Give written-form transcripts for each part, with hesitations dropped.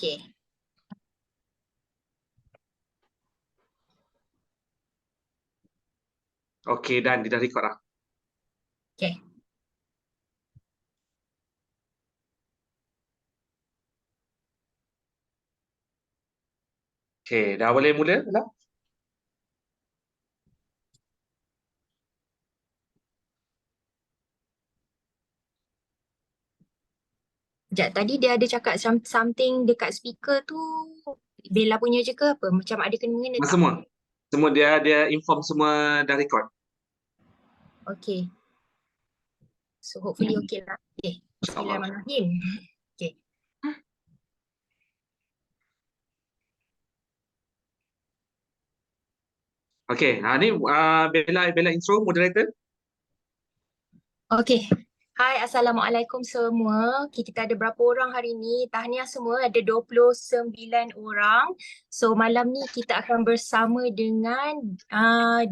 Okey. Okey, dan dia dah record dah. Okey. Okey, dah boleh mula dah? Sekejap, tadi dia ada cakap something dekat speaker tu Bella punya je ke apa? Macam ada kena mengena tak? Semua. Semua dia inform semua dah record. Okey. So hopefully okey lah. Okay. InsyaAllah. Bismillahirrahmanirrahim. Okay. Okey, ni Bella intro moderator. Okay. Hai, Assalamualaikum semua. Okay, kita ada berapa orang hari ni? Tahniah semua, ada 29 orang. So malam ni kita akan bersama dengan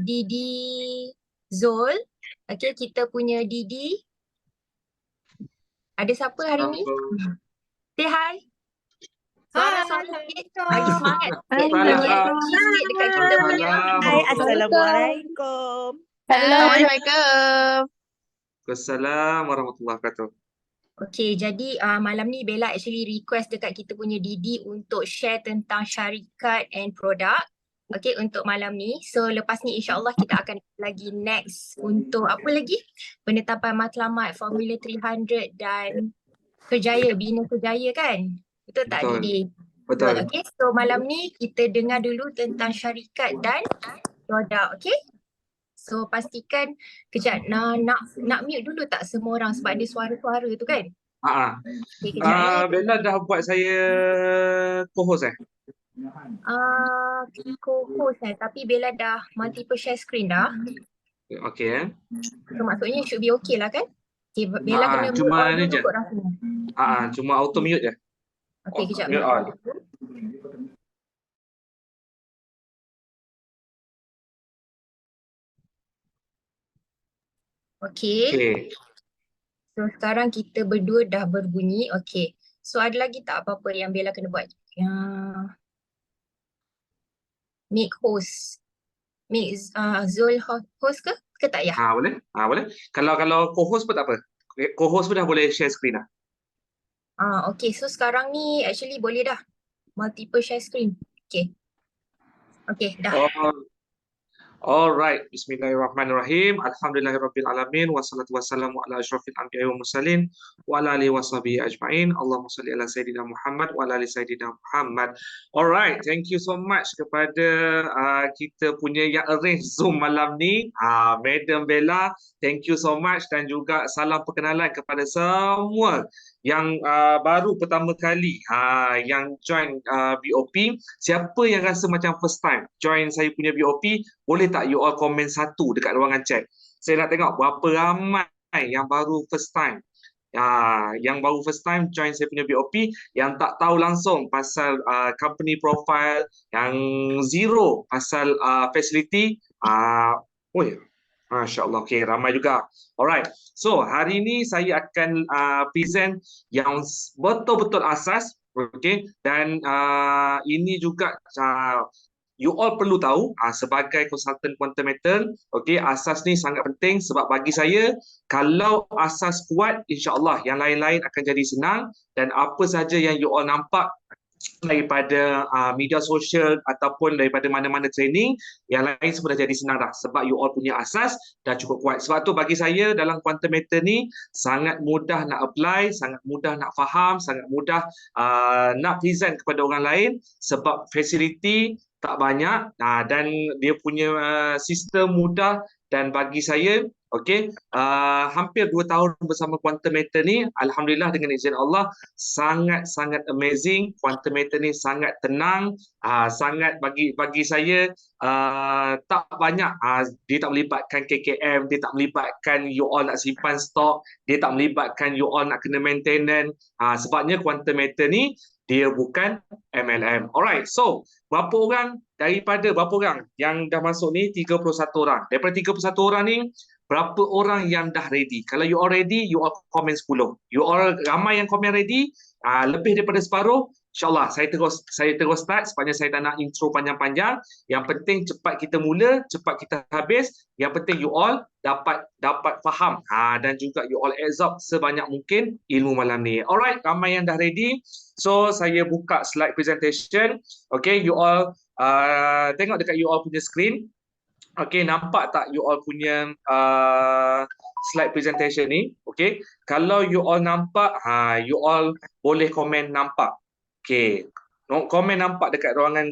Didi Zul. Okay, kita punya Didi. Ada siapa hari ni? Say hi. Suara sikit. Bagi semangat sikit. Bagi energy sikit dekat kita punya. Hai, Assalamualaikum. Assalamualaikum. Waalaikumsalam warahmatullahi wabarakatuh. Okay, jadi malam ni Bella actually request dekat kita punya Didi untuk share tentang syarikat and produk. Okay, untuk malam ni. So lepas ni insyaAllah kita akan lagi next untuk apa lagi? Penetapan matlamat Formula 300 dan Kerjaya, Bina Kerjaya kan? Betul tak Betul. Didi? Betul. Okay, so malam ni kita dengar dulu tentang syarikat dan produk, okay? So pastikan kejap nak mute dulu tak semua orang sebab ada suara-suara tu kan? Okay, kejap Bella dah buat saya co-host co-host tapi Bella dah multiple share screen dah. Okey So maksudnya should be okay lah kan? Okay, Bella kena mute cuma all ni dulu je. kot rasanya. Cuma auto mute je. Okay, kejap Mute mute all. all dulu. Okay. Okey. So sekarang kita berdua dah berbunyi. Okay. So ada lagi tak apa-apa yang Bella kena buat? Make host. Make Zul host ke? Ke tak ya? Boleh? Boleh. Kalau co-host pun tak apa. Co-host pun dah boleh share screen dah. Okay. So sekarang ni actually boleh dah. Multiple share screen. Okay. Okay, dah. Alright, bismillahirrahmanirrahim. Alhamdulillahirabbil alamin wassalatu wassalamu ala asyrafil anbiya'i wal mursalin wa ala alihi washabihi ajmain. Allahumma shalli ala sayidina Muhammad wa ala ali sayidina Muhammad. Alright, thank you so much kepada kita punya yang arrange Zoom malam ni. Madam Bella, thank you so much dan juga salam perkenalan kepada semua yang baru pertama kali yang join BOP. Siapa yang rasa macam first time join saya punya BOP, boleh tak you all komen satu dekat ruangan chat. Saya nak tengok berapa ramai yang baru first time. Yang baru first time join saya punya BOP, yang tak tahu langsung pasal company profile, yang zero pasal facility. Masya Allah, okay, ramai juga. Alright, so hari ini saya akan present yang betul-betul asas, okay, dan ini juga you all perlu tahu sebagai konsultan quantum metal, okay, asas ni sangat penting sebab bagi saya, kalau asas kuat, insya-Allah yang lain-lain akan jadi senang dan apa saja yang you all nampak daripada media sosial ataupun daripada mana-mana training, yang lain semua dah jadi senang dah sebab you all punya asas dah cukup kuat. Sebab tu bagi saya dalam quantum meter ni sangat mudah nak apply, sangat mudah nak faham, sangat mudah nak present kepada orang lain sebab facility tak banyak dan dia punya sistem mudah. Dan bagi saya, okay, hampir 2 tahun bersama quantum meter ni, alhamdulillah dengan izin Allah, sangat-sangat amazing. Quantum meter ni sangat tenang, sangat bagi saya tak banyak, dia tak melibatkan KKM, dia tak melibatkan you all nak simpan stok, dia tak melibatkan you all nak kena maintenance. Sebabnya quantum meter ni dia bukan MLM. Alright, so berapa orang yang dah masuk ni? 31 orang. Daripada 31 orang ni, berapa orang yang dah ready? Kalau you all ready, you all komen 10. You all ramai yang komen ready, lebih daripada separuh, InsyaAllah saya terus start sepanjang saya tak nak intro panjang-panjang. Yang penting cepat kita mula, cepat kita habis. Yang penting you all dapat faham dan juga you all absorb sebanyak mungkin ilmu malam ni. Alright, ramai yang dah ready. So saya buka slide presentation. Okay, you all tengok dekat you all punya screen. Okay, nampak tak you all punya slide presentation ni? Okay, kalau you all nampak, you all boleh komen nampak. Okay, komen nampak dekat ruangan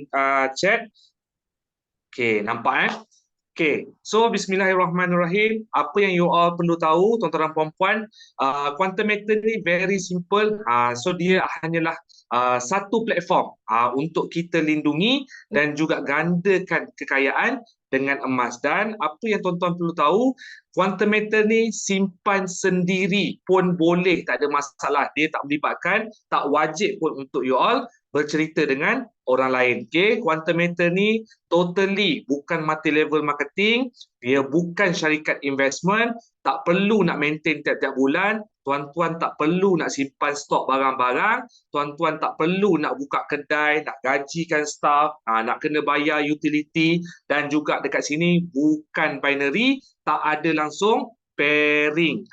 chat. Okay, nampak Okay, so bismillahirrahmanirrahim. Apa yang you all perlu tahu, tuan-tuan dan puan-puan, quantum method ni very simple. So dia hanyalah satu platform untuk kita lindungi dan juga gandakan kekayaan dengan emas. Dan apa yang tuan-tuan perlu tahu, quantum method ni simpan sendiri pun boleh, tak ada masalah. Dia tak melibatkan, tak wajib pun untuk you all bercerita dengan orang lain. Okay, quantum method ni totally bukan multi level marketing, dia bukan syarikat investment, tak perlu nak maintain tiap-tiap bulan, tuan-tuan tak perlu nak simpan stok barang-barang, tuan-tuan tak perlu nak buka kedai, nak gajikan staff, nak kena bayar utility, dan juga dekat sini bukan binary, tak ada langsung pairing.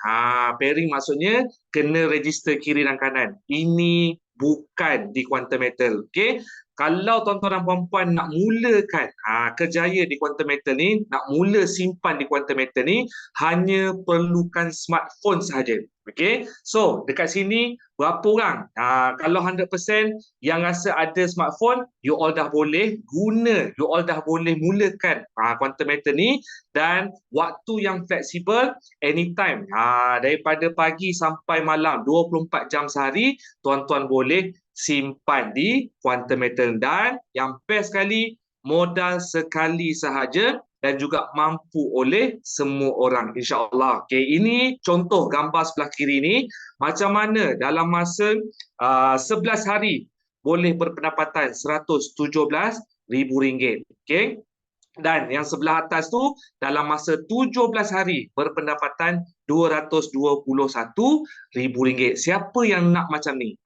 Pairing maksudnya kena register kiri dan kanan. Ini bukan di quantum metal. Okay, kalau tuan-tuan dan puan-puan nak mulakan kerjaya di quantum metal ni, nak mula simpan di quantum metal ni, hanya perlukan smartphone sahaja. Okay, so dekat sini berapa orang? Kalau 100% yang rasa ada smartphone, you all dah boleh guna, you all dah boleh mulakan quantum metal ni, dan waktu yang fleksibel, anytime, daripada pagi sampai malam, 24 jam sehari, tuan-tuan boleh simpan di quantum metal. Dan yang best sekali, modal sekali sahaja dan juga mampu oleh semua orang, insyaAllah. Okay, ini contoh gambar sebelah kiri ni, macam mana dalam masa 11 hari boleh berpendapatan RM117,000. Okay, dan yang sebelah atas tu dalam masa 17 hari berpendapatan RM221,000. Siapa yang nak macam ni?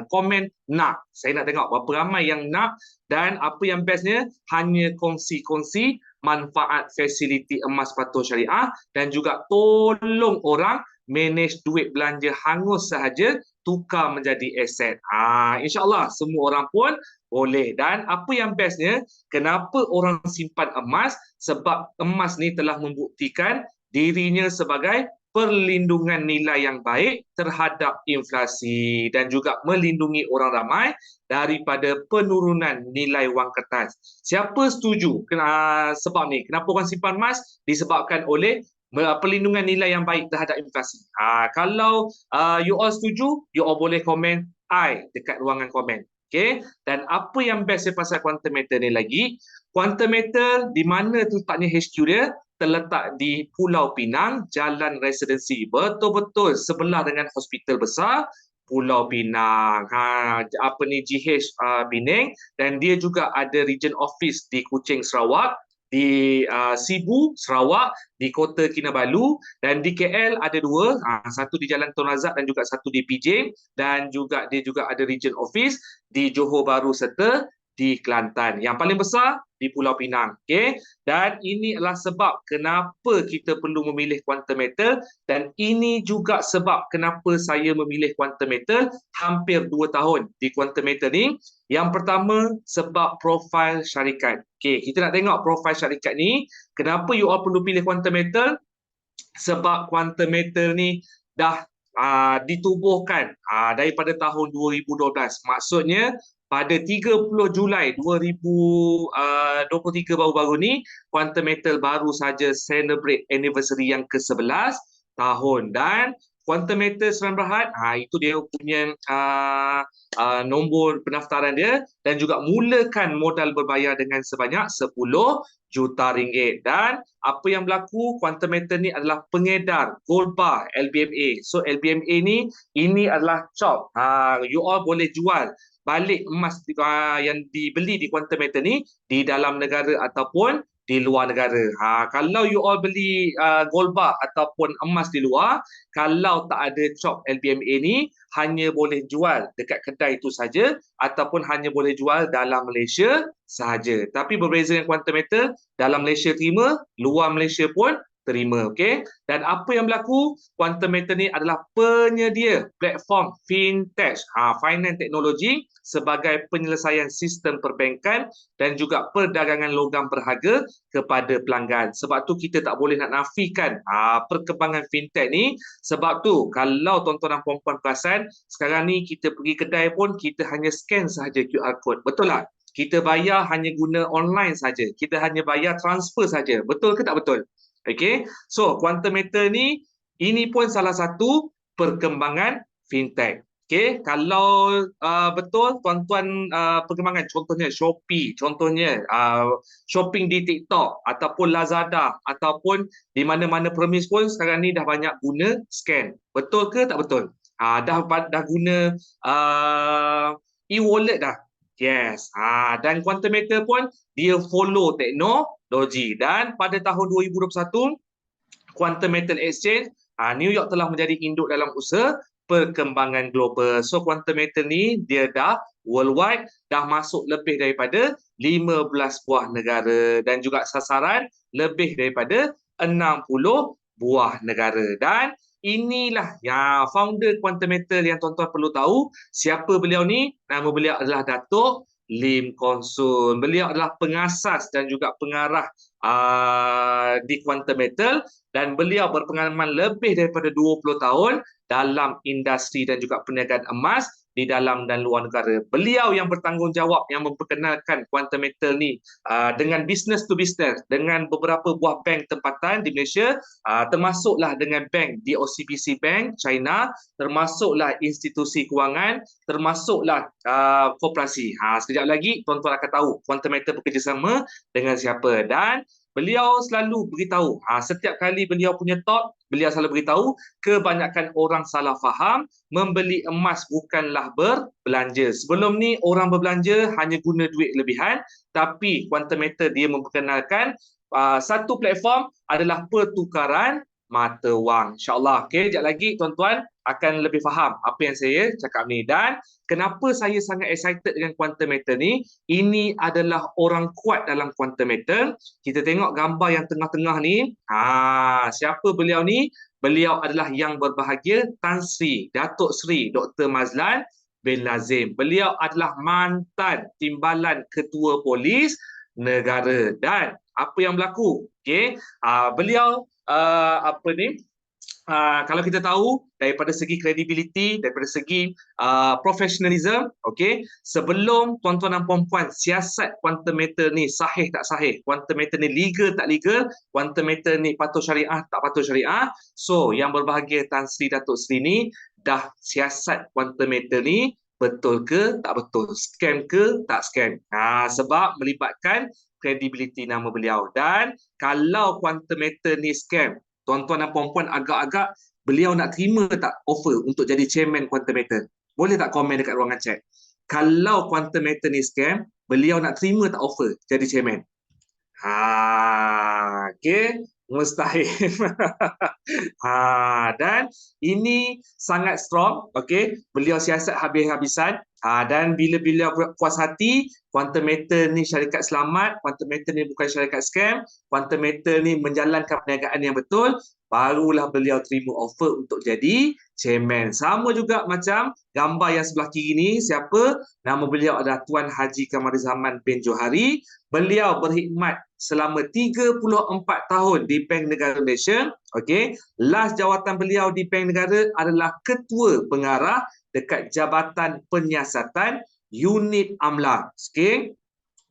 Komen nak. Saya nak tengok berapa ramai yang nak, dan apa yang bestnya, hanya kongsi-kongsi manfaat fasiliti emas patuh syariah dan juga tolong orang manage duit belanja hangus sahaja tukar menjadi aset. InsyaAllah semua orang pun boleh. Dan apa yang bestnya, kenapa orang simpan emas? Sebab emas ni telah membuktikan dirinya sebagai perlindungan nilai yang baik terhadap inflasi dan juga melindungi orang ramai daripada penurunan nilai wang kertas. Siapa setuju sebab ni? Kenapa orang simpan emas? Disebabkan oleh perlindungan nilai yang baik terhadap inflasi. Kalau you all setuju, you all boleh komen I dekat ruangan komen. Okay, dan apa yang best pasal quantum metal ni lagi, quantum metal di mana letaknya HQ dia? Terletak di Pulau Pinang, Jalan Residensi, betul-betul sebelah dengan hospital besar Pulau Pinang, GH Penang, dan dia juga ada region office di Kuching, Sarawak, di Sibu, Sarawak, di Kota Kinabalu, dan di KL ada dua, satu di Jalan Tun Razak dan juga satu di PJ, dan juga dia juga ada region office di Johor Bahru serta di Kelantan. Yang paling besar di Pulau Pinang. Okay? Dan ini adalah sebab kenapa kita perlu memilih quantum metal, dan ini juga sebab kenapa saya memilih quantum metal hampir 2 tahun di quantum metal ni. Yang pertama, sebab profil syarikat. Okay, kita nak tengok profil syarikat ni. Kenapa you all perlu pilih quantum metal? Sebab quantum metal ni dah ditubuhkan daripada tahun 2012. Maksudnya pada 30 Julai 2023 baru-baru ni, quantum metal baru saja celebrate anniversary yang ke-11 tahun. Dan quantum metal Sdn Bhd, itu dia punya nombor pendaftaran dia, dan juga mulakan modal berbayar dengan sebanyak 10 juta ringgit. Dan apa yang berlaku, quantum metal ni adalah pengedar gold bar LBMA. So LBMA ni, ini adalah chop. You all boleh jual balik emas yang dibeli di quantum metal ni di dalam negara ataupun di luar negara. Kalau you all beli gold bar ataupun emas di luar, kalau tak ada cop LBMA ni, hanya boleh jual dekat kedai itu saja ataupun hanya boleh jual dalam Malaysia sahaja. Tapi berbeza dengan quantum metal, dalam Malaysia terima, luar Malaysia pun terima, okey? Dan apa yang berlaku? Quantum metal ni adalah penyedia platform fintech, finance teknologi sebagai penyelesaian sistem perbankan dan juga perdagangan logam berharga kepada pelanggan. Sebab tu kita tak boleh nak nafikan perkembangan fintech ni. Sebab tu kalau tuan-tuan dan puan-puan perasan, sekarang ni kita pergi kedai pun kita hanya scan sahaja QR code. Betul tak? Kita bayar hanya guna online saja. Kita hanya bayar transfer saja. Betul ke tak betul? Okay, so quantum metal ni, ini pun salah satu perkembangan fintech. Okay, kalau betul tuan-tuan perkembangan, contohnya Shopee, contohnya shopping di TikTok ataupun Lazada ataupun di mana-mana permis pun sekarang ni dah banyak guna scan. Betul ke tak betul? Dah guna e-wallet dah. Yes. Dan quantum metal pun dia follow teknologi. Dan pada tahun 2021, Quantum Metal Exchange, New York telah menjadi induk dalam usaha perkembangan global. So quantum metal ni dia dah worldwide, dah masuk lebih daripada 15 buah negara dan juga sasaran lebih daripada 60 buah negara. Dan inilah yang founder quantum metal yang tuan-tuan perlu tahu. Siapa beliau ni? Nama beliau adalah Datuk Lim Kong Soon. Beliau adalah pengasas dan juga pengarah di quantum metal dan beliau berpengalaman lebih daripada 20 tahun dalam industri dan juga perniagaan emas di dalam dan luar negara. Beliau yang bertanggungjawab yang memperkenalkan quantum metal ni dengan business to business dengan beberapa buah bank tempatan di Malaysia, termasuklah dengan bank di OCBC Bank China, termasuklah institusi kewangan, termasuklah koperasi. Sekejap lagi tuan-tuan akan tahu quantum metal bekerjasama dengan siapa. Dan beliau selalu beritahu, setiap kali beliau punya talk, beliau selalu beritahu kebanyakan orang salah faham, membeli emas bukanlah berbelanja. Sebelum ni orang berbelanja hanya guna duit lebihan, tapi quantum metal dia memperkenalkan satu platform adalah pertukaran mata wang. InsyaAllah. Okay, sekejap lagi tuan-tuan akan lebih faham apa yang saya cakap ni. Dan kenapa saya sangat excited dengan quantum metal ni? Ini adalah orang kuat dalam quantum metal. Kita tengok gambar yang tengah-tengah ni. Siapa beliau ni? Beliau adalah yang berbahagia Tan Sri, Datuk Sri Dr. Mazlan bin Lazim. Beliau adalah mantan timbalan ketua polis negara. Dan apa yang berlaku? Okay, beliau kalau kita tahu daripada segi kredibiliti, daripada segi professionalism, okey, sebelum tuan-tuan dan puan-puan siasat quantum metal ni sahih tak sahih, quantum metal ni legal tak legal, quantum metal ni patuh syariah tak patuh syariah, so yang berbahagia Tan Sri Datuk Sri ni dah siasat quantum metal ni betul ke tak betul, scam ke tak scam, sebab melibatkan kredibiliti nama beliau. Dan kalau quantum metal ni scam, tuan-tuan dan puan-puan agak-agak beliau nak terima tak offer untuk jadi chairman quantum metal? Boleh tak komen dekat ruangan chat? Kalau quantum metal ni scam, beliau nak terima tak offer jadi chairman? Okay, mustahil. Dan ini sangat strong, okay? Beliau siasat habis-habisan. Dan bila beliau puas hati, quantum metal ni syarikat selamat, quantum metal ni bukan syarikat scam, quantum metal ni menjalankan perniagaan yang betul, barulah beliau terima offer untuk jadi chairman. Sama juga macam gambar yang sebelah kiri ni, siapa? Nama beliau adalah Tuan Haji Kamarizaman bin Johari. Beliau berkhidmat selama 34 tahun di Bank Negara Malaysia. Okey, last jawatan beliau di Bank Negara adalah Ketua Pengarah dekat Jabatan Penyiasatan Unit Amla. Okey,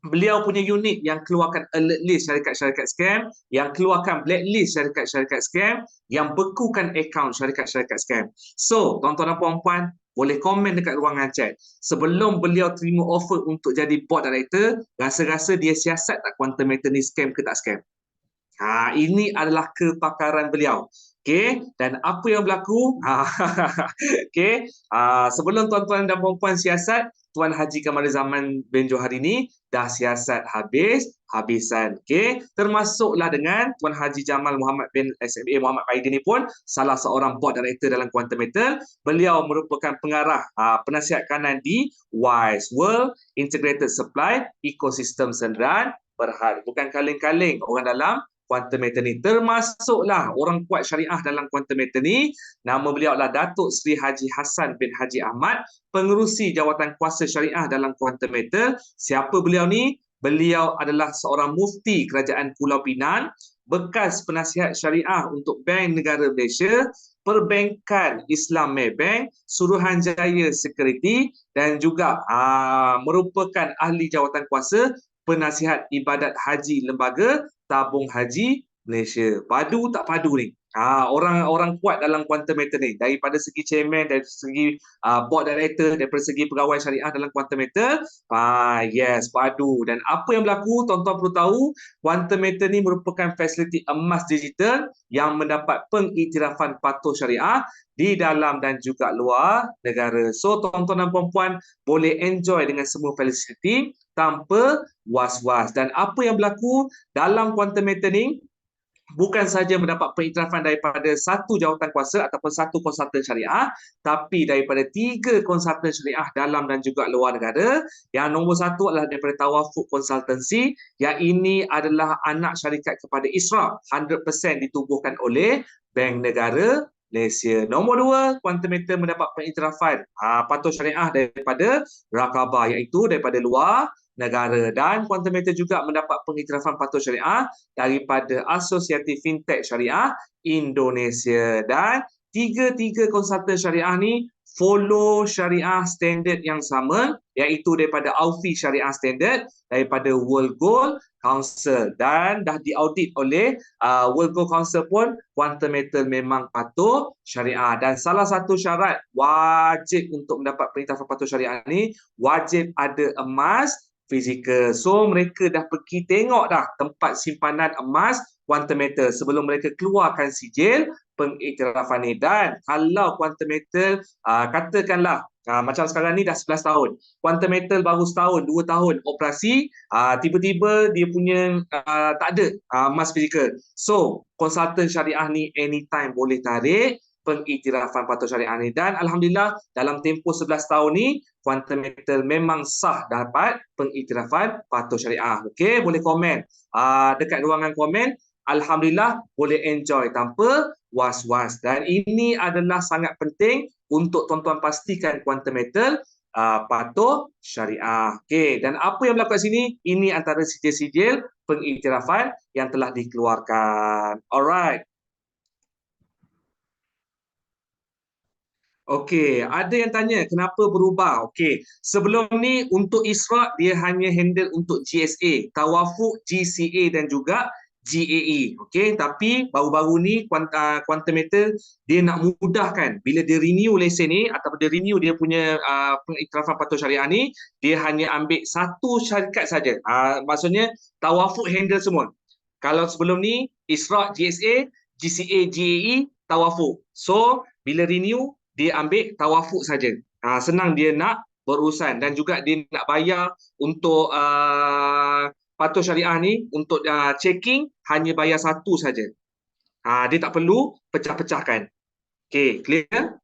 beliau punya unit yang keluarkan alert list syarikat-syarikat scam, yang keluarkan blacklist syarikat-syarikat scam, yang bekukan akaun syarikat-syarikat scam. So, tuan-tuan dan puan-puan, boleh komen dekat ruangan chat. Sebelum beliau terima offer untuk jadi board director, rasa-rasa dia siasat tak quantum metal ni scam ke tak scam? Ini adalah kepakaran beliau. Okey, dan apa yang berlaku? Okey, sebelum tuan-tuan dan puan-puan siasat, Tuan Haji Kamarizaman bin Johari ni dah siasat habis-habisan. Okey, termasuklah dengan Tuan Haji Jamal Muhammad bin SMA Muhammad Aidin ni pun salah seorang board director dalam Quantum Metal. Beliau merupakan pengarah penasihat kanan di WISE, World Integrated Supply Ecosystem Sendirian Berhad. Bukan kaleng-kaleng orang dalam Quantum Metal ni. Termasuklah orang kuat syariah dalam Quantum Metal ni. Nama beliau adalah Datuk Seri Haji Hassan bin Haji Ahmad, pengerusi jawatan kuasa syariah dalam Quantum Metal. Siapa beliau ni? Beliau adalah seorang mufti Kerajaan Pulau Pinang, bekas penasihat syariah untuk Bank Negara Malaysia, Perbankan Islam Maybank, Suruhanjaya Security dan juga merupakan ahli jawatan kuasa penasihat ibadat haji lembaga Tabung Haji Malaysia. Padu tak padu ni? Orang kuat dalam Quantum Metal ni, daripada segi chairman, dari segi board director, daripada segi pegawai syariah dalam Quantum Metal. Yes, padu. Dan apa yang berlaku, tuan-tuan perlu tahu, Quantum Metal ni merupakan fasiliti emas digital yang mendapat pengiktirafan patuh syariah di dalam dan juga luar negara. So, tuan-tuan dan puan-puan boleh enjoy dengan semua fasiliti tanpa was-was. Dan apa yang berlaku dalam Quantum Metal ni, bukan saja mendapat pengiktirafan daripada satu jawatan kuasa ataupun satu konsultan syariah, tapi daripada 3 konsultan syariah dalam dan juga luar negara. Yang nombor 1 adalah daripada Tawafuk Consultancy, yang ini adalah anak syarikat kepada Isra, 100% ditubuhkan oleh Bank Negara Malaysia. Nombor 2, Quantum Metal mendapat pengiktirafan patuh syariah daripada Rakabah, iaitu daripada luar negara. Dan Quantum Metal juga mendapat pengiktirafan patuh syariah daripada Asosiasi Fintech Syariah Indonesia. Dan tiga konsultan syariah ni follow syariah standard yang sama, iaitu daripada AUFI Syariah Standard, daripada World Gold Council, dan dah diaudit oleh World Gold Council pun Quantum Metal memang patuh syariah. Dan salah satu syarat wajib untuk mendapat pengiktirafan patuh syariah ni, wajib ada emas fizikal. So mereka dah pergi tengok dah tempat simpanan emas Quantum Metal sebelum mereka keluarkan sijil pengiktirafan ni. Dan kalau Quantum Metal katakanlah macam sekarang ni dah 11 tahun, Quantum Metal baru setahun 2 tahun operasi, tiba-tiba dia punya tak ada emas fizikal. So konsultan syariah ni anytime boleh tarik pengiktirafan patuh syariah ni. Dan alhamdulillah dalam tempoh 11 tahun ni Quantum Metal memang sah dapat pengiktirafan patuh syariah. Okey, boleh komen dekat ruangan komen. Alhamdulillah boleh enjoy tanpa was-was. Dan ini adalah sangat penting untuk tuan-tuan pastikan Quantum Metal patuh syariah. Okey, dan apa yang berlaku di sini, ini antara sijil-sijil pengiktirafan yang telah dikeluarkan. Alright. Okey, ada yang tanya kenapa berubah. Okey, sebelum ni untuk Isra dia hanya handle untuk GSA, Tawafuk, GCA dan juga GAE. Okey, tapi baru-baru ni Quantum Metal dia nak mudahkan bila dia renew lesen ni ataupun dia renew dia punya pengiktirafan patuh syariah ni, dia hanya ambil satu syarikat saja. Maksudnya Tawafuk handle semua. Kalau sebelum ni Isra, GSA, GCA, GAE, Tawafuk. So bila renew dia ambil Tawafuk saja. Senang dia nak berurusan, dan juga dia nak bayar untuk patuh syariah ni, untuk checking hanya bayar satu saja. Dia tak perlu pecah-pecahkan. Okey, clear?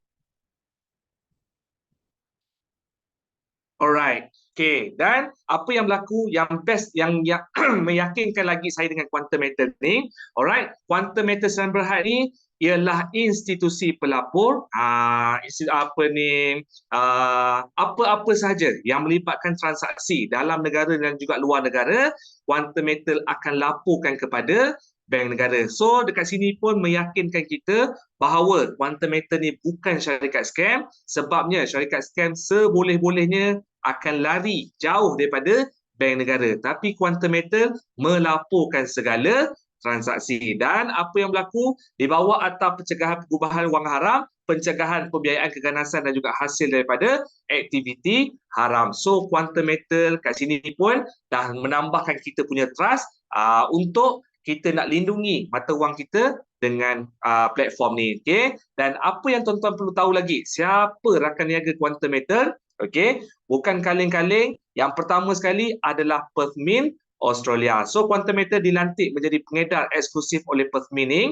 Alright. Okey, dan apa yang berlaku yang best yang meyakinkan lagi saya dengan Quantum Metal ni, alright, Quantum Metal Sdn Bhd ni ialah institusi pelapor apa-apa sahaja yang melibatkan transaksi dalam negara dan juga luar negara, Quantum Metal akan laporkan kepada Bank Negara. So dekat sini pun meyakinkan kita bahawa Quantum Metal ni bukan syarikat scam, sebabnya syarikat scam seboleh-bolehnya akan lari jauh daripada Bank Negara. Tapi Quantum Metal melaporkan segala transaksi. Dan apa yang berlaku di bawah atap pencegahan pengubahan wang haram, pencegahan pembiayaan keganasan dan juga hasil daripada aktiviti haram. So Quantum Metal kat sini pun dah menambahkan kita punya trust untuk kita nak lindungi mata wang kita dengan platform ni. Okay? Dan apa yang tuan-tuan perlu tahu lagi, siapa rakan niaga Quantum Metal? Okey, bukan kaleng-kaleng. Yang pertama sekali adalah Perth Mint Australia. So Quantum Metal dilantik menjadi pengedar eksklusif oleh Perth Mint ni.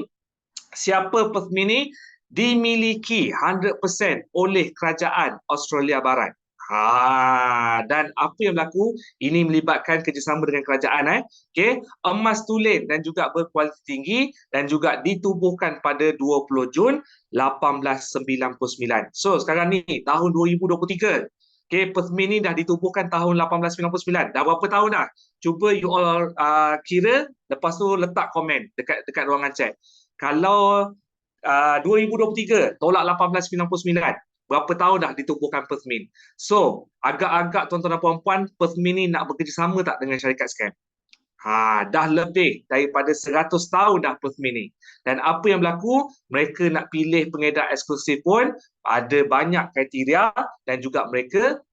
Siapa Perth Mint ni? Dimiliki 100% oleh kerajaan Australia Barat. Dan apa yang berlaku? Ini melibatkan kerjasama dengan kerajaan. Okay. Emas tulen dan juga berkualiti tinggi dan juga ditubuhkan pada 20 Jun 1899. So sekarang ni tahun 2023. Okay, Perth Mint ni dah ditubuhkan tahun 1899. Dah berapa tahun dah? Cuba you all kira, lepas tu letak komen dekat ruangan chat. Kalau 2023 tolak 1899, berapa tahun dah ditubuhkan Perth Mint? So, agak-agak tuan-tuan dan puan-puan, Perth Mint ni nak bekerjasama tak dengan syarikat scam? Dah lebih daripada 100 tahun dah Perth Mint ni. Dan apa yang berlaku, mereka nak pilih pengedar eksklusif pun ada banyak kriteria dan juga mereka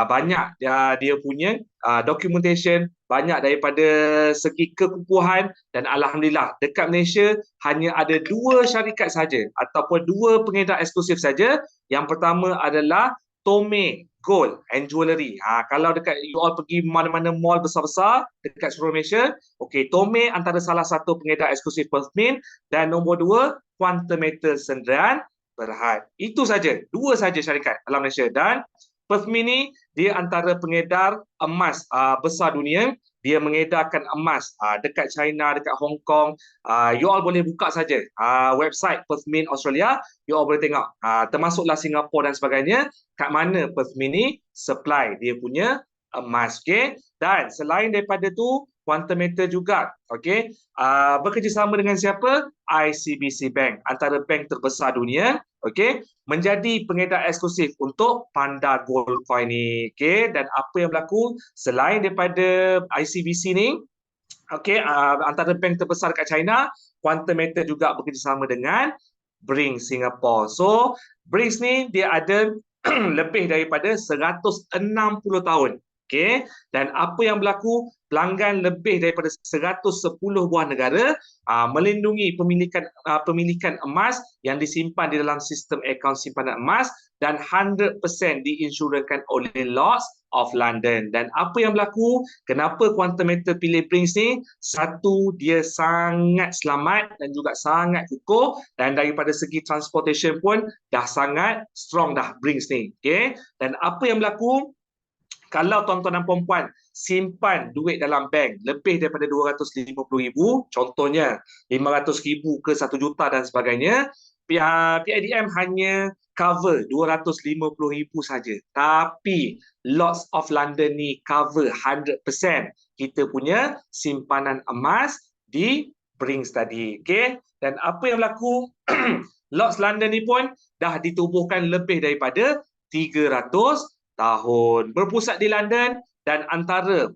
banyak dia punya documentation, banyak daripada segi kekukuhan, dan alhamdulillah dekat Malaysia hanya ada 2 syarikat saja ataupun 2 pengedar eksklusif saja. Yang pertama adalah Tome Gold and Jewellery. Kalau dekat you all pergi mana-mana mall besar-besar dekat seluruh Malaysia, okey, Tome antara salah satu pengedar eksklusif Perth Mint, dan nombor 2 Quantum Metal Sdn Bhd. Itu saja, 2 saja syarikat dalam Malaysia. Dan Perth Mint ni dia antara pengedar emas besar dunia. Dia mengedarkan emas dekat China, dekat Hong Kong. You all boleh buka saja website Perth Mint Australia. You all boleh tengok. Termasuklah Singapura dan sebagainya. Kat mana Perth Mint ni supply dia punya emas. Okay? Dan selain daripada tu, Quantum Metal juga bekerjasama dengan siapa? ICBC Bank, antara bank terbesar dunia. Okay? Menjadi pengedar eksklusif untuk Panda Gold Coin ni. Okay? Dan apa yang berlaku selain daripada ICBC ni, antara bank terbesar kat China, Quantum Metal juga bekerjasama dengan Bring Singapore. So Bring ni dia ada lebih daripada 160 tahun. Okay? Dan apa yang berlaku, pelanggan lebih daripada 110 buah negara melindungi pemilikan emas yang disimpan di dalam sistem akaun simpanan emas, dan 100% diinsurankan oleh Lloyd's of London. Dan apa yang berlaku, kenapa Quantum Metal pilih Bring ni? Satu, dia sangat selamat dan juga sangat kukuh, dan daripada segi transportation pun dah sangat strong dah Bring ni. Okay? Dan apa yang berlaku, kalau tuan-tuan dan puan-puan simpan duit dalam bank lebih daripada 250,000, contohnya 500,000 ke 1 juta dan sebagainya, PIDM hanya cover 250,000 saja. Tapi Lloyd's of London ni cover 100% kita punya simpanan emas di Bring tadi. Okay? Dan apa yang berlaku, Lloyd's London ni pun dah ditubuhkan lebih daripada 300 tahun. Berpusat di London, dan antara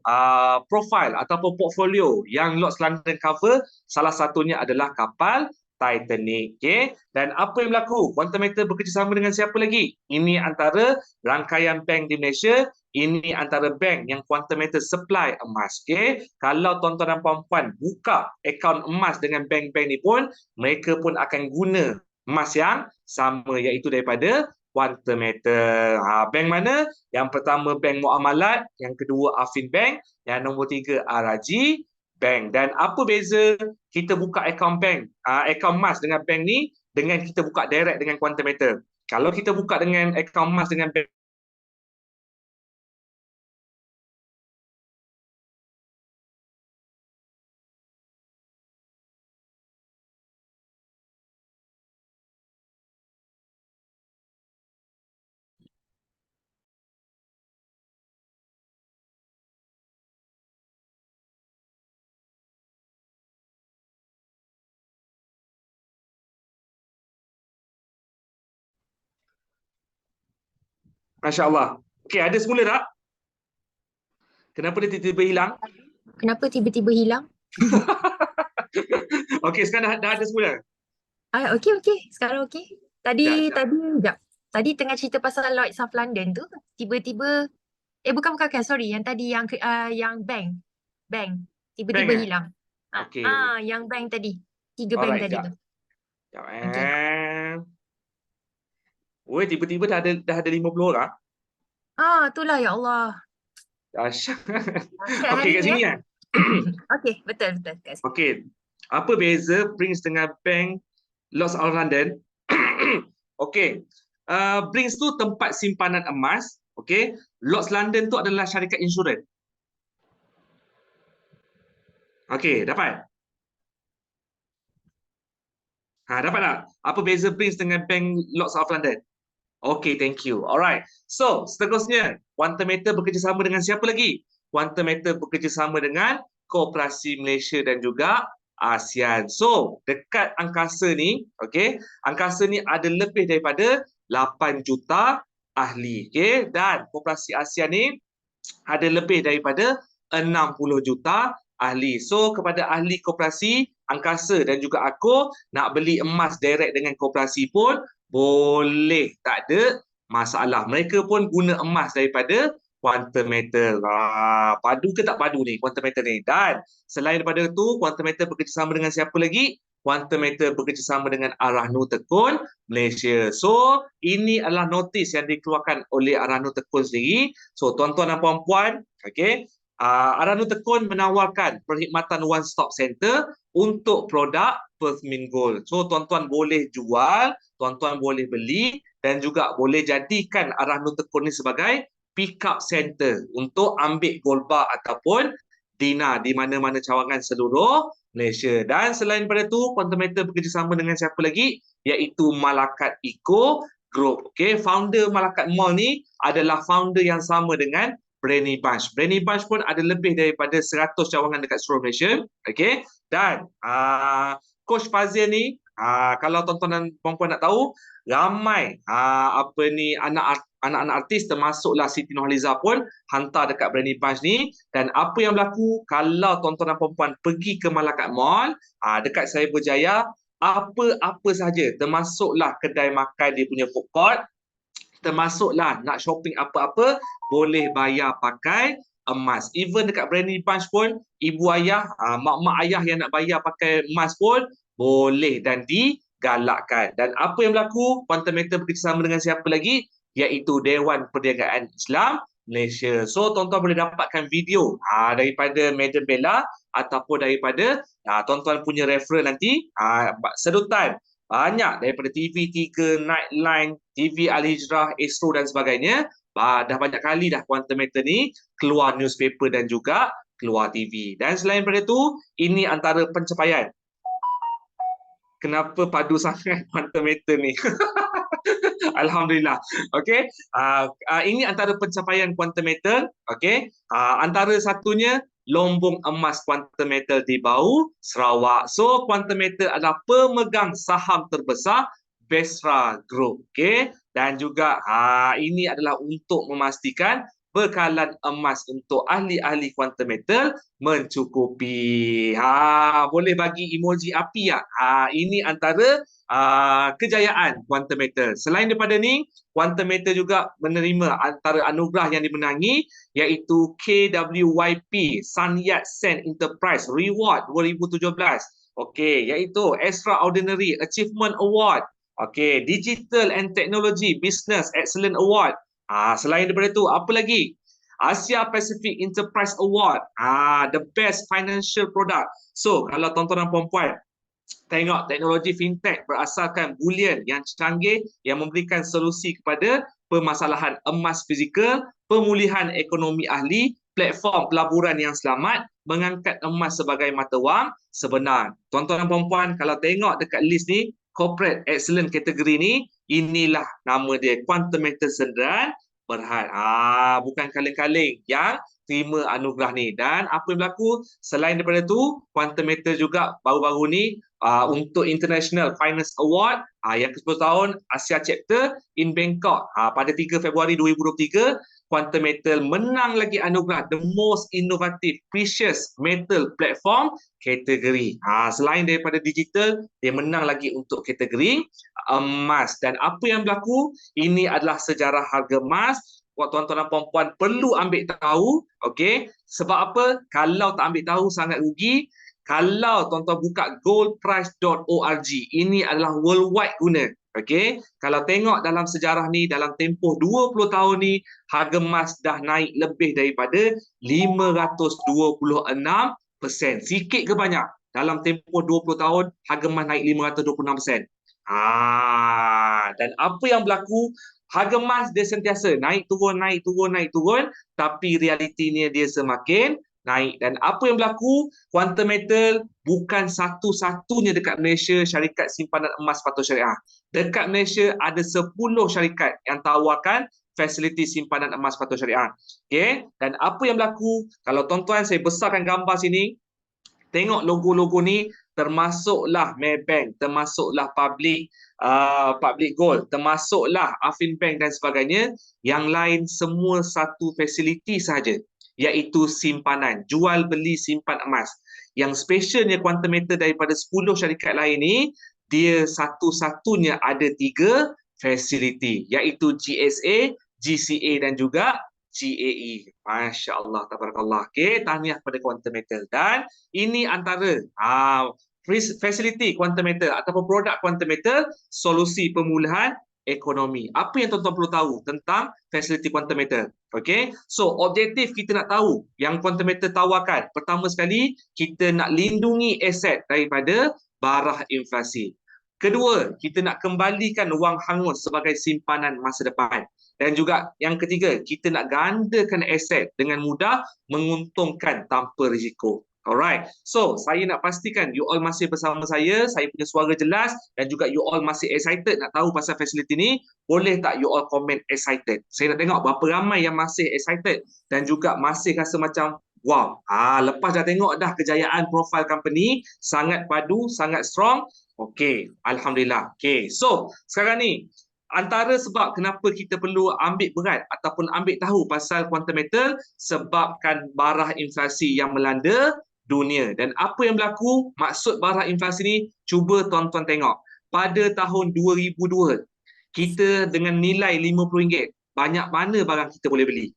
profil ataupun portfolio yang Lloyd's London cover, salah satunya adalah kapal Titanic. Okay? Dan apa yang berlaku? Quantum Metal bekerjasama dengan siapa lagi? Ini antara rangkaian bank di Malaysia. Ini antara bank yang Quantum Metal supply emas. Okay? Kalau tuan-tuan dan puan-puan buka akaun emas dengan bank-bank ni pun, mereka pun akan guna emas yang sama, iaitu daripada Quantum Metal. Bank mana? Yang pertama Bank Muamalat, yang kedua Affin Bank, yang nombor 3 Al-Rajhi Bank. Dan apa beza kita buka akaun bank, akaun emas dengan bank ni dengan kita buka direct dengan Quantum Metal? Kalau kita buka dengan akaun emas dengan bank, Masya Allah. Okey, ada semula tak? Kenapa dia tiba-tiba hilang? Kenapa tiba-tiba hilang? Okey, sekarang dah ada semula. Okey. Sekarang okey. Tadi Sekejap. sekejap. Tadi tengah cerita pasal Lloyd's of London tu, tiba-tiba bukan, sorry, yang tadi yang bank. Tiba-tiba Bank, hilang. Okey. Yang bank tadi. 3 bank Alright, tadi sekejap. tu. Sekejap. Okey. Oi, tiba-tiba dah ada 50 orang. Itulah ya Allah. Dahsyat. Dahsyat Okey, hari kat ni sini kan. Okey, betul kat sini. Okey. Apa beza Brinks dengan bank Lloyds of London? Okey. Brinks tu tempat simpanan emas. Okey. Lloyds London tu adalah syarikat insurans. Okey, dapat? Dapat tak? Apa beza Brinks dengan bank Lloyds of London? Okay, thank you. Alright. So, seterusnya, Quantum Meter bekerjasama dengan siapa lagi? Quantum Meter bekerjasama dengan Koperasi Malaysia dan juga ASEAN. So, dekat angkasa ni, okay, angkasa ni ada lebih daripada 8 juta ahli. Okay, dan Koperasi ASEAN ni ada lebih daripada 60 juta ahli. So, kepada ahli koperasi angkasa dan juga aku nak beli emas direct dengan koperasi pun boleh, tak ada masalah. Mereka pun guna emas daripada Quantum Metal. Padu ke tak padu ni Quantum Metal ni? Dan selain daripada itu, Quantum Metal bekerjasama dengan siapa lagi? Quantum Metal bekerjasama dengan Arahnu Tekun Malaysia. So, ini adalah notis yang dikeluarkan oleh Arahnu Tekun sendiri. So, tuan-tuan dan puan-puan, okay, Arahnu Tekun menawarkan perkhidmatan one stop center untuk produk Perth Mint Gold. So, tuan-tuan boleh jual, tuan-tuan boleh beli dan juga boleh jadikan Arahnu Tekun ni sebagai pick up center untuk ambil gold bar ataupun dinar di mana-mana cawangan seluruh Malaysia. Dan selain daripada itu, Quantum Metal bekerjasama dengan siapa lagi? Iaitu Malakat Eco Group. Okay, founder Malakat Mall ni adalah founder yang sama dengan Branny Bunch. Branny Bunch pun ada lebih daripada 100 cawangan dekat seluruh Malaysia. Okay, dan Coach Fazil ni, kalau tuan-tuan dan puan-puan nak tahu, ramai anak-anak artis termasuklah Siti Nurhaliza pun hantar dekat Branny Bunch ni. Dan apa yang berlaku kalau tuan-tuan dan puan-puan pergi ke Malakat Mall dekat Cyberjaya, apa sahaja termasuklah kedai makan dia punya food court, termasuklah nak shopping apa-apa boleh bayar pakai emas. Even dekat Branny Bunch pun ibu ayah, mak-mak ayah yang nak bayar pakai emas pun boleh dan digalakkan. Dan apa yang berlaku? Quantum Metal bekerjasama dengan siapa lagi? Iaitu Dewan Perniagaan Islam Malaysia. So, tuan-tuan boleh dapatkan video daripada Madam Bella ataupun daripada tuan-tuan punya referral nanti. Sedutan banyak daripada TV3, Nightline, TV Al-Hijrah, Astro dan sebagainya. Dah banyak kali dah Quantum Metal ni keluar newspaper dan juga keluar TV. Dan selain daripada itu, ini antara pencapaian. Kenapa padu sangat Quantum Metal ni? Alhamdulillah. Okey. Ini antara pencapaian Quantum Metal. Okey. Antara satunya lombong emas Quantum Metal di Bau, Sarawak. So, Quantum Metal adalah pemegang saham terbesar Besra Group. Okey. Dan juga ini adalah untuk memastikan bekalan emas untuk ahli-ahli Quantum Metal mencukupi. Boleh bagi emoji api tak? Ini antara kejayaan Quantum Metal. Selain daripada ni, Quantum Metal juga menerima antara anugerah yang dimenangi iaitu KWYP Sun Yat-sen Enterprise Reward 2017. Okey, iaitu Extraordinary Achievement Award. Okey, Digital and Technology Business Excellence Award. Selain daripada itu, apa lagi? Asia Pacific Enterprise Award. The Best Financial Product. So, kalau tuan-tuan dan puan-puan tengok teknologi fintech berasaskan bullion yang canggih yang memberikan solusi kepada permasalahan emas fizikal, pemulihan ekonomi ahli, platform pelaburan yang selamat, mengangkat emas sebagai mata wang sebenar. Tuan-tuan dan puan-puan, kalau tengok dekat list ni, Corporate Excellent kategori ni, inilah nama dia, Quantum Metal Sdn Bhd. Bukan kaleng-kaleng yang terima anugerah ni. Dan apa yang berlaku selain daripada itu, Quantum Metal juga baru-baru ni untuk International Finance Award yang ke-10 tahun Asia Chapter in Bangkok pada 3 Februari 2023, Quantum Metal menang lagi anugerah The Most Innovative Precious Metal Platform kategori. Selain daripada digital, dia menang lagi untuk kategori emas. Dan apa yang berlaku, ini adalah sejarah harga emas. Tuan-tuan dan puan-puan perlu ambil tahu, okey? Sebab apa? Kalau tak ambil tahu sangat rugi. Kalau tuan-tuan buka goldprice.org, ini adalah worldwide guna. Okey, kalau tengok dalam sejarah ni, dalam tempoh 20 tahun ni, harga emas dah naik lebih daripada 526%. Sikit ke banyak? Dalam tempoh 20 tahun, harga emas naik 526%. Dan apa yang berlaku? Harga emas dia sentiasa naik turun, naik turun, naik turun, tapi realitinya dia semakin naik. Dan apa yang berlaku? Quantum Metal bukan satu-satunya dekat Malaysia syarikat simpanan emas patuh syariah. Dekat Malaysia ada 10 syarikat yang tawarkan fasiliti simpanan emas patuh syariah. Okey, dan apa yang berlaku? Kalau tuan-tuan saya besarkan gambar sini, tengok logo-logo ni, termasuklah Maybank, termasuklah Public Gold, termasuklah Afin Bank dan sebagainya. Yang lain semua satu fasiliti sahaja, iaitu simpanan, jual beli simpan emas. Yang specialnya Quantum Metal daripada 10 syarikat lain ni, dia satu-satunya ada 3 fasiliti, iaitu GSA, GCA dan juga GAE. Masya Allah, tabarakallah. Okey, tahniah kepada Quantum Metal. Dan ini antara fasiliti Quantum Metal ataupun produk Quantum Metal, solusi pemulihan ekonomi. Apa yang tuan-tuan perlu tahu tentang fasiliti Quantum Metal? Okey, so objektif kita nak tahu yang Quantum Metal tawarkan. Pertama sekali, kita nak lindungi aset daripada barah inflasi. Kedua, kita nak kembalikan wang hangus sebagai simpanan masa depan. Dan juga yang ketiga, kita nak gandakan aset dengan mudah, menguntungkan tanpa risiko. Alright, so saya nak pastikan you all masih bersama saya punya suara jelas dan juga you all masih excited nak tahu pasal fasiliti ni. Boleh tak you all komen excited? Saya nak tengok berapa ramai yang masih excited dan juga masih rasa macam wow, lepas dah tengok dah kejayaan profile company, sangat padu, sangat strong. Okey, Alhamdulillah. Okey, so sekarang ni antara sebab kenapa kita perlu ambil berat ataupun ambil tahu pasal Quantum Metal, sebabkan barah inflasi yang melanda dunia. Dan apa yang berlaku? Maksud barah inflasi ni, cuba tuan-tuan tengok. Pada tahun 2002, kita dengan nilai RM50, banyak mana barang kita boleh beli?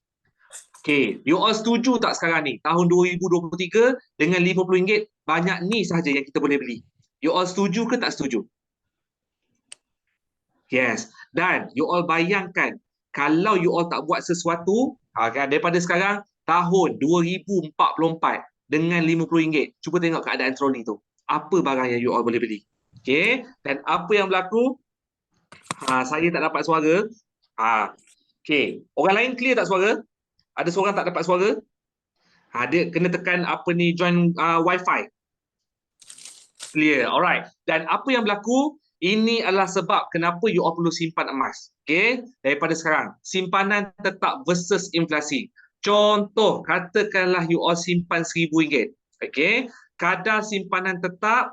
Okay, you all setuju tak sekarang ni? Tahun 2023 dengan RM50, banyak ni sahaja yang kita boleh beli. You all setuju ke tak setuju? Yes. Dan you all bayangkan, kalau you all tak buat sesuatu, daripada sekarang, tahun 2044, dengan RM50, cuba tengok keadaan troli tu. Apa barang yang you all boleh beli? Okay. Dan apa yang berlaku? Saya tak dapat suara. Okay. Orang lain clear tak suara? Ada seorang tak dapat suara? Dia kena tekan apa ni, join wifi. Clear. Alright. Dan apa yang berlaku? Ini adalah sebab kenapa you all perlu simpan emas. Okay. Daripada sekarang. Simpanan tetap versus inflasi. Contoh, katakanlah you all simpan RM1,000. Okay. Kadar simpanan tetap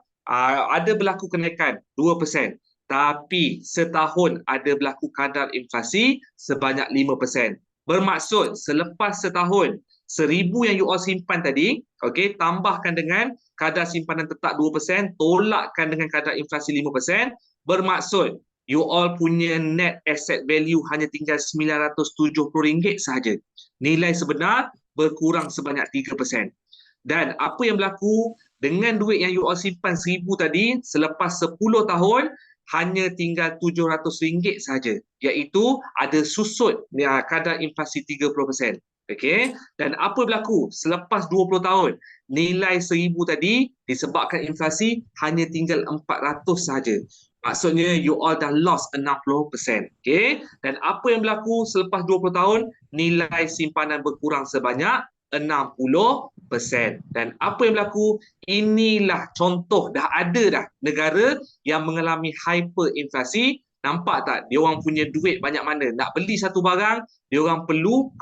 ada berlaku kenaikan 2%. Tapi setahun ada berlaku kadar inflasi sebanyak 5%. Bermaksud selepas setahun, 1,000 yang you all simpan tadi, okay, tambahkan dengan kadar simpanan tetap 2%, tolakkan dengan kadar inflasi 5%, bermaksud you all punya net asset value hanya tinggal RM970 sahaja. Nilai sebenar berkurang sebanyak 3%. Dan apa yang berlaku dengan duit yang you all simpan 1,000 tadi, selepas 10 tahun, hanya tinggal RM700 sahaja, iaitu ada susut kadar inflasi 30%. Okey, dan apa berlaku selepas 20 tahun, nilai 1,000 tadi disebabkan inflasi hanya tinggal 400 sahaja. Maksudnya you all dah lost 60%. Okey, dan apa yang berlaku selepas 20 tahun, nilai simpanan berkurang sebanyak 60%. Dan apa yang berlaku? Inilah contoh, dah ada dah negara yang mengalami hyperinflasi. Nampak tak? Dia orang punya duit banyak mana. Nak beli satu barang, dia orang perlu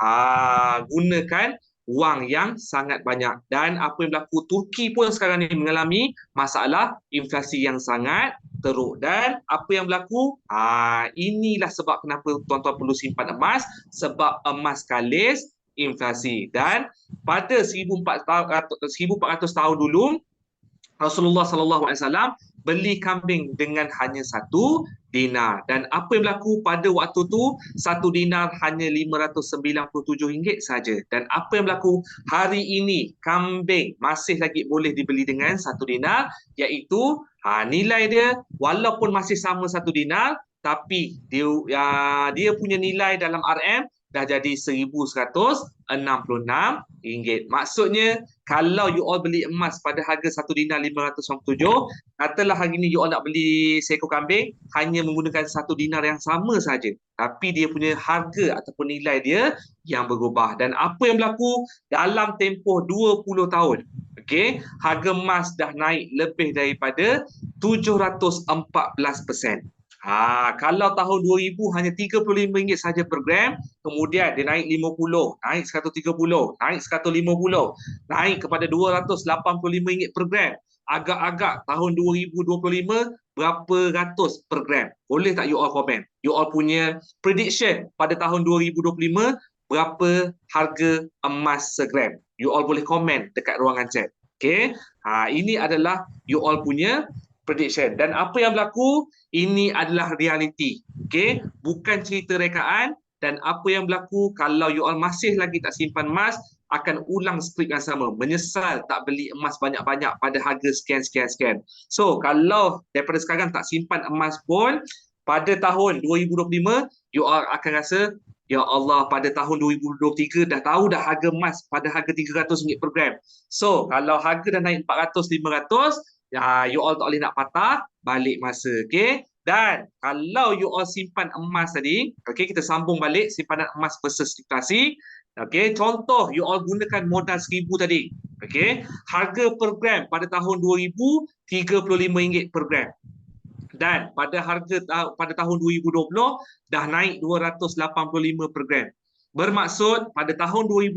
gunakan wang yang sangat banyak. Dan apa yang berlaku? Turki pun sekarang ni mengalami masalah inflasi yang sangat teruk. Dan apa yang berlaku? Inilah sebab kenapa tuan-tuan perlu simpan emas. Sebab emas kalis inflasi. Dan pada 1400 tahun dulu, Rasulullah SAW beli kambing dengan hanya 1 dinar. Dan apa yang berlaku pada waktu tu, 1 dinar hanya RM597 saja. Dan apa yang berlaku hari ini, kambing masih lagi boleh dibeli dengan 1 dinar, iaitu nilai dia walaupun masih sama 1 dinar, tapi dia punya nilai dalam RM dah jadi RM1,166. Maksudnya kalau you all beli emas pada harga 1 dinar 597, katalah hari ni you all nak beli seekor kambing, hanya menggunakan 1 dinar yang sama saja. Tapi dia punya harga ataupun nilai dia yang berubah. Dan apa yang berlaku dalam tempoh 20 tahun? Okey, harga emas dah naik lebih daripada 714%. Kalau tahun 2000 hanya RM35 saja per gram, kemudian dia naik 50, naik 130, naik 150, naik kepada RM285 per gram. Agak-agak tahun 2025 berapa ratus per gram? Boleh tak you all komen? You all punya prediction pada tahun 2025 berapa harga emas segram? You all boleh komen dekat ruangan chat. Okay? Ini adalah you all punya prediction. Dan apa yang berlaku, ini adalah reality. Okay? Bukan cerita rekaan. Dan apa yang berlaku, kalau you all masih lagi tak simpan emas, akan ulang skrip yang sama. Menyesal tak beli emas banyak-banyak pada harga sekian. So, kalau daripada sekarang tak simpan emas pun, pada tahun 2025, you all akan rasa, ya Allah, pada tahun 2023 dah tahu dah harga emas pada harga RM300 per gram. So, kalau harga dah naik 400, 500, you all tak boleh nak patah balik masa. Okay? Dan kalau you all simpan emas tadi, okay, kita sambung balik simpanan emas versus inflasi. Okay, contoh you all gunakan modal RM1,000 tadi. Okay, harga per gram pada tahun 2000 RM35 per gram. Dan pada tahun 2020 dah naik 285 per gram. Bermaksud pada tahun 2000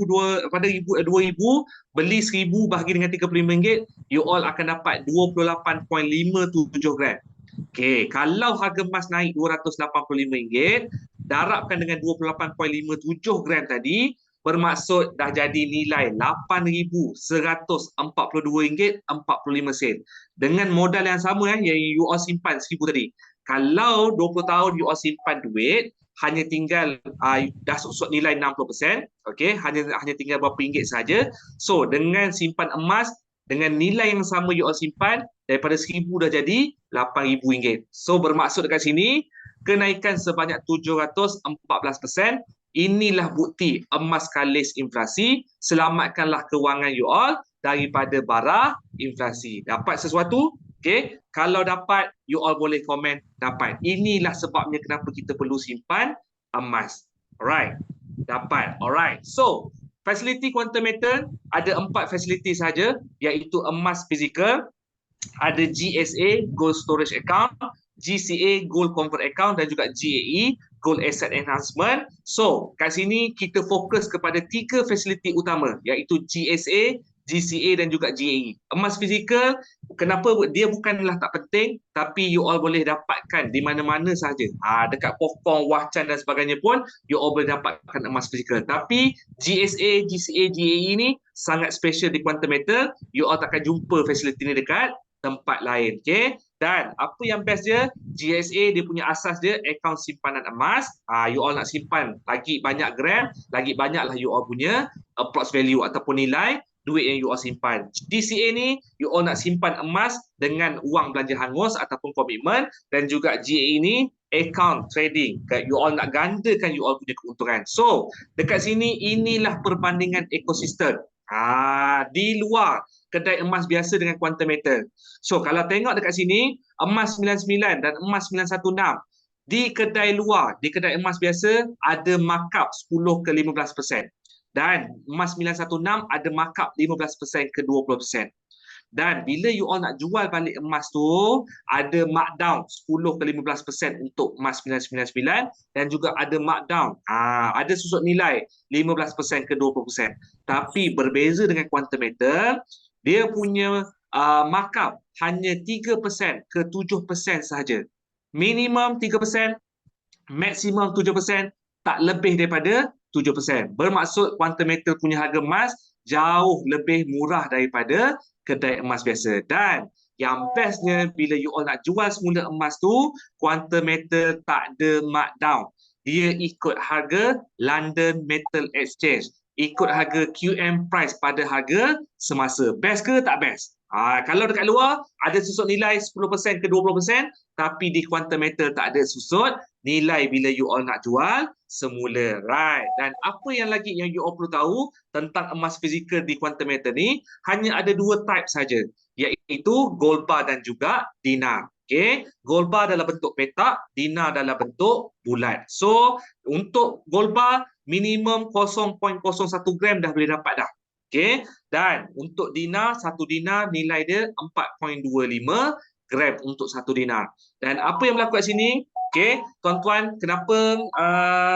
beli 1000 bahagi dengan RM35, you all akan dapat 28.57 gram. Okey, kalau harga emas naik RM285, darabkan dengan 28.57 gram tadi, bermaksud dah jadi nilai RM8,142.45. Dengan modal yang sama yang you all simpan 1000 tadi. Kalau 20 tahun you all simpan duit, hanya tinggal dah susut nilai 60%, okey, hanya tinggal berapa ringgit saja. So dengan simpan emas dengan nilai yang sama you all simpan, daripada 1000 dah jadi RM8,000. So bermaksud dekat sini kenaikan sebanyak 714%. Inilah bukti emas kalis inflasi. Selamatkanlah kewangan you all daripada bara inflasi. Dapat sesuatu? Okay. Kalau dapat, you all boleh komen dapat. Inilah sebabnya kenapa kita perlu simpan emas. Alright. Dapat. Alright. So, fasiliti quantum metal ada 4 fasiliti saja, iaitu emas fizikal, ada GSA, Gold Storage Account, GCA, Gold Convert Account, dan juga GAE, Gold Asset Enhancement. So, kat sini kita fokus kepada 3 fasiliti utama, iaitu GSA, GCA dan juga GAE. Emas fizikal, kenapa dia bukanlah tak penting, tapi you all boleh dapatkan di mana-mana sahaja. Dekat Pokong, Wahcan dan sebagainya pun, you all boleh dapatkan emas fizikal. Tapi GSA, GCA, GAE ni sangat special di quantum metal. You all takkan jumpa fasiliti ni dekat tempat lain. Okay? Dan apa yang best dia, GSA dia punya asas dia akaun simpanan emas. You all nak simpan lagi banyak gram, lagi banyaklah you all punya approx value ataupun nilai duit yang you all simpan. GCA ni you all nak simpan emas dengan wang belanja hangus ataupun komitmen, dan juga GAE ni account trading. You all nak gandakan you all punya keuntungan. So, dekat sini inilah perbandingan ekosistem. Di luar kedai emas biasa dengan quantum metal. So, kalau tengok dekat sini, emas 99 dan emas 916, di kedai luar, di kedai emas biasa ada markup 10 ke 15%. Dan emas 916 ada markup 15% ke 20%. Dan bila you all nak jual balik emas tu, ada markdown 10 ke 15% untuk emas 999, dan juga ada markdown. Ada susut nilai 15% ke 20%. Tapi berbeza dengan quantum metal, dia punya markup hanya 3% ke 7% sahaja. Minimum 3%, maksimum 7%, tak lebih daripada 7%. Bermaksud quantum metal punya harga emas jauh lebih murah daripada kedai emas biasa. Dan yang bestnya, bila you all nak jual semula emas tu, quantum metal tak ada markdown. Dia ikut harga London Metal Exchange. ikut harga QM price pada harga semasa. Best ke tak best? Kalau dekat luar ada susut nilai 10% ke 20%, tapi di Quantum Metal tak ada susut nilai bila you all nak jual semula, right? Dan apa yang lagi yang you all perlu tahu tentang emas fizikal di Quantum Metal ni, hanya ada 2 type saja, iaitu gold bar dan juga dinar. Okay, gold bar dalam bentuk petak, dinar dalam bentuk bulat. So, untuk gold bar minimum 0.01 gram dah boleh dapat dah. Okay, dan untuk dinar, 1 dinar nilai dia 4.25 gram untuk 1 dinar. Dan apa yang berlaku kat sini, okay, tuan-tuan, kenapa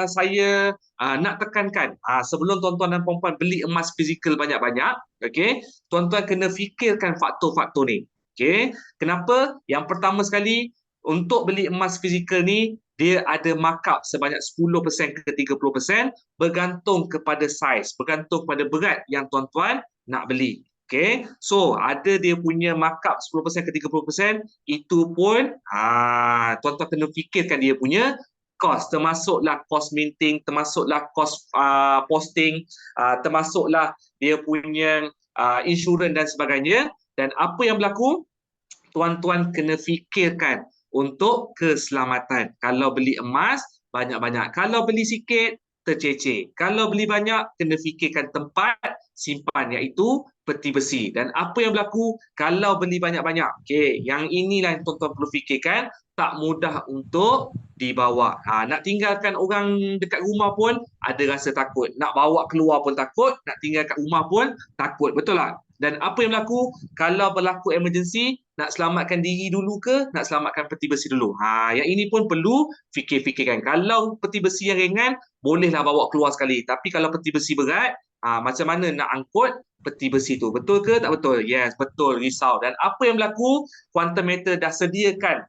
saya nak tekankan sebelum tuan-tuan dan puan-puan beli emas fizikal banyak-banyak, okay, tuan-tuan kena fikirkan faktor-faktor ni. Okay, kenapa? Yang pertama sekali, untuk beli emas fizikal ni, dia ada markup sebanyak 10% ke 30% bergantung kepada saiz, bergantung pada berat yang tuan-tuan nak beli. Okay, so ada dia punya markup 10% ke 30%, itu pun tuan-tuan kena fikirkan dia punya kos, termasuklah kos minting, termasuklah kos posting, termasuklah dia punya insurans dan sebagainya. Dan apa yang berlaku, tuan-tuan kena fikirkan untuk keselamatan. Kalau beli emas, banyak-banyak. Kalau beli sikit, tercecer. Kalau beli banyak, kena fikirkan tempat simpan, iaitu peti besi. Dan apa yang berlaku kalau beli banyak-banyak? Okay, yang inilah yang tuan-tuan perlu fikirkan, tak mudah untuk dibawa. Nak tinggalkan orang dekat rumah pun ada rasa takut. Nak bawa keluar pun takut, nak tinggal kat rumah pun takut. Betul tak? Dan apa yang berlaku kalau berlaku emergency, nak selamatkan diri dulu ke nak selamatkan peti besi dulu? Yang ini pun perlu fikir-fikirkan. Kalau peti besi yang ringan, bolehlah bawa keluar sekali. Tapi kalau peti besi berat, macam mana nak angkut peti besi tu? Betul ke tak betul? Yes, betul, risau. Dan apa yang berlaku, Quantum Metal dah sediakan,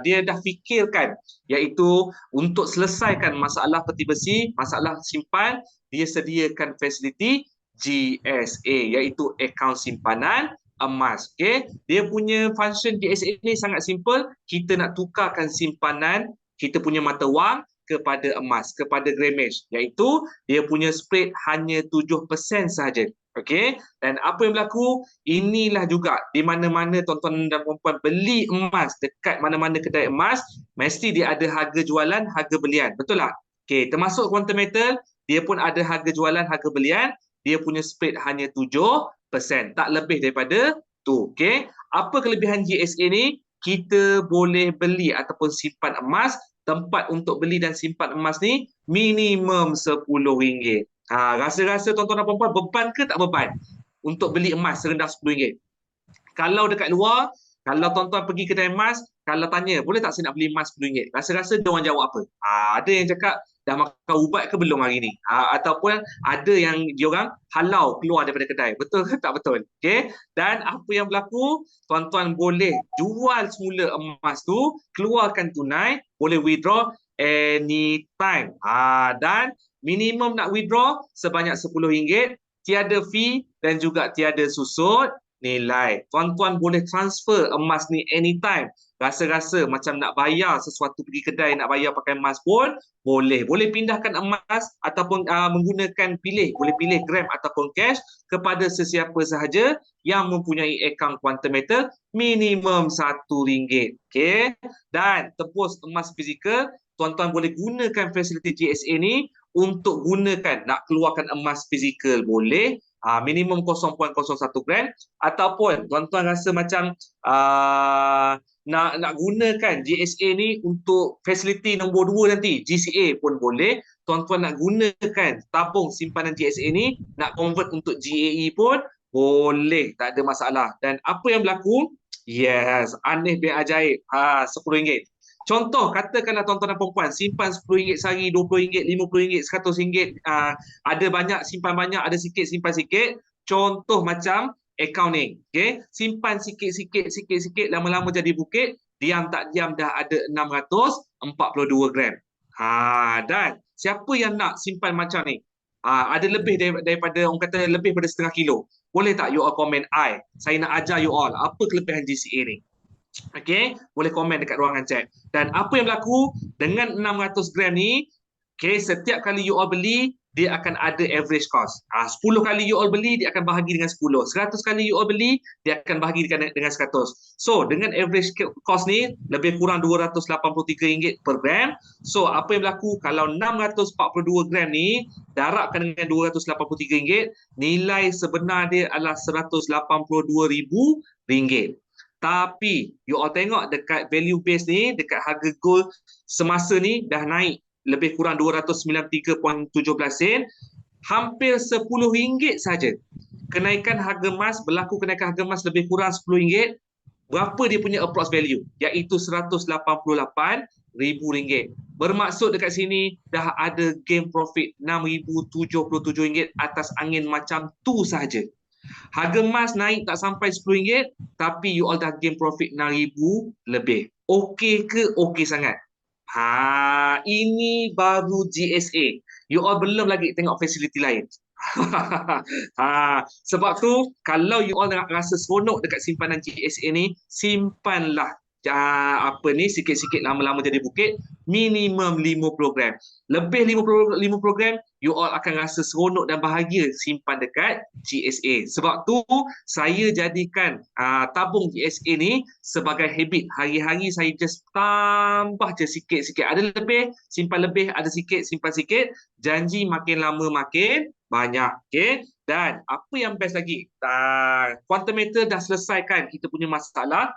dia dah fikirkan, iaitu untuk selesaikan masalah peti besi, masalah simpan, dia sediakan fasiliti GSA, iaitu akaun simpanan emas. Okay, dia punya function GSA ni sangat simple. Kita nak tukarkan simpanan kita punya mata wang kepada emas, kepada grammage, iaitu dia punya spread hanya 7% sahaja. Okay, dan apa yang berlaku, inilah juga di mana-mana tuan-tuan dan puan-puan beli emas, dekat mana-mana kedai emas, mesti dia ada harga jualan, harga belian. Betul tak? Okay, termasuk Quantum Metal, dia pun ada harga jualan, harga belian. Dia punya spread hanya 7%, tak lebih daripada tu. Okay, apa kelebihan GSA ni? Kita boleh beli ataupun simpan emas, tempat untuk beli dan simpan emas ni minimum RM10. Rasa-rasa tuan-tuan dan puan-puan beban ke tak beban untuk beli emas serendah RM10? Kalau dekat luar, kalau tuan-tuan pergi kedai emas, kalau tanya, boleh tak saya nak beli emas RM10? Rasa-rasa dia orang jawab apa? Ada yang cakap, dah makan ubat ke belum hari ni? Ataupun ada yang diorang halau keluar daripada kedai. Betul ke tak betul? Okay? Dan apa yang berlaku, tuan-tuan boleh jual semula emas tu, keluarkan tunai, boleh withdraw anytime. Dan minimum nak withdraw sebanyak RM10, tiada fee dan juga tiada susut nilai. Tuan-tuan boleh transfer emas ni anytime. Rasa-rasa macam nak bayar sesuatu, pergi kedai nak bayar pakai emas pun boleh. Boleh pindahkan emas ataupun menggunakan boleh pilih gram ataupun cash kepada sesiapa sahaja yang mempunyai akaun Quantum Metal minimum RM1. Okay? Dan tebus emas fizikal, tuan-tuan boleh gunakan fasiliti GSA ni untuk gunakan, nak keluarkan emas fizikal boleh, minimum 0.01 gram, ataupun tuan-tuan rasa macam nak gunakan GSA ni untuk fasiliti nombor 2 nanti, GCA pun boleh. Tuan-tuan nak gunakan tabung simpanan GSA ni, nak convert untuk GAE pun boleh, tak ada masalah. Dan apa yang berlaku, yes, aneh bin ajaib, RM10. Contoh, katakanlah tuan-tuan dan perempuan simpan RM10 sehari, RM20, RM50, RM100, ada banyak, simpan banyak, ada sikit, simpan sikit. Contoh macam akaun ni, okay? Simpan sikit-sikit, lama-lama jadi bukit, diam tak diam dah ada 642 gram. Dan siapa yang nak simpan macam ni? Ada lebih daripada, orang kata lebih daripada setengah kilo. Boleh tak you all komen I? Saya nak ajar you all apa kelebihan GCA ni. Okay, boleh komen dekat ruangan chat. Dan apa yang berlaku dengan 600 gram ni, okay, setiap kali you all beli, dia akan ada average cost. 10 kali you all beli, dia akan bahagi dengan 10. 100 kali you all beli, dia akan bahagi dengan 100. So, dengan average cost ni, lebih kurang RM283 per gram. So, apa yang berlaku kalau 642 gram ni, darabkan dengan RM283, nilai sebenar dia adalah RM182,000. Tapi, you all tengok dekat value base ni, dekat harga gold semasa ni, dah naik lebih kurang 293.17 sen, hampir RM10 saja. Kenaikan harga emas, berlaku kenaikan harga emas lebih kurang RM10. Berapa dia punya approx value? Iaitu RM188,000. Bermaksud dekat sini dah ada gain profit RM6,077 atas angin macam tu saja. Harga emas naik tak sampai RM10, tapi you all dah gain profit RM6,000 lebih. Okey ke? Okey sangat. Ini baru GSA. You all belum lagi tengok fasiliti lain. Sebab tu, kalau you all nak rasa seronok dekat simpanan GSA ni, simpanlah sikit-sikit lama-lama jadi bukit, minimum 50 gram. Lebih 50 gram, you all akan rasa seronok dan bahagia simpan dekat GSA. Sebab tu, saya jadikan tabung GSA ni sebagai habit. Hari-hari saya just tambah je sikit-sikit. Ada lebih, simpan lebih, ada sikit, simpan sikit. Janji makin lama makin banyak. Okay? Dan apa yang best lagi, Quantometer dah selesaikan kita punya masalah.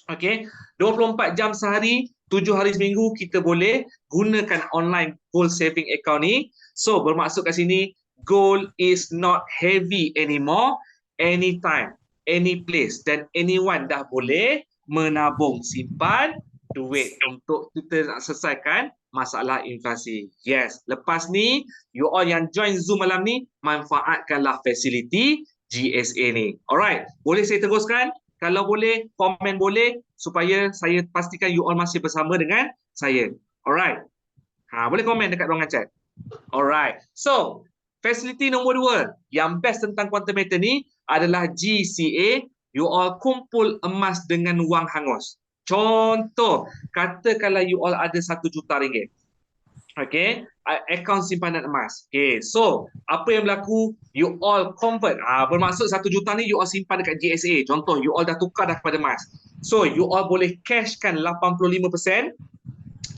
Okay, 24 jam sehari, 7 hari seminggu kita boleh gunakan online gold saving account ni. So, bermaksud kat sini, gold is not heavy anymore. Anytime, any place dan anyone dah boleh menabung, simpan duit untuk kita nak selesaikan masalah inflasi. Yes, lepas ni, you all yang join Zoom malam ni, manfaatkanlah fasiliti GSA ni. Alright, boleh saya teruskan? Kalau boleh, komen boleh supaya saya pastikan you all masih bersama dengan saya. Alright. Boleh komen dekat ruangan chat. Alright. So, fasiliti nombor 2 yang best tentang Quantometer ni adalah GCA. You all kumpul emas dengan wang hangus. Contoh, katakanlah you all ada RM1 juta. Okay, akaun simpanan emas. Okay, so apa yang berlaku? You all convert. Bermaksud 1 juta ni you all simpan dekat GSA. Contoh, you all dah tukar dah kepada emas. So, you all boleh cashkan 85%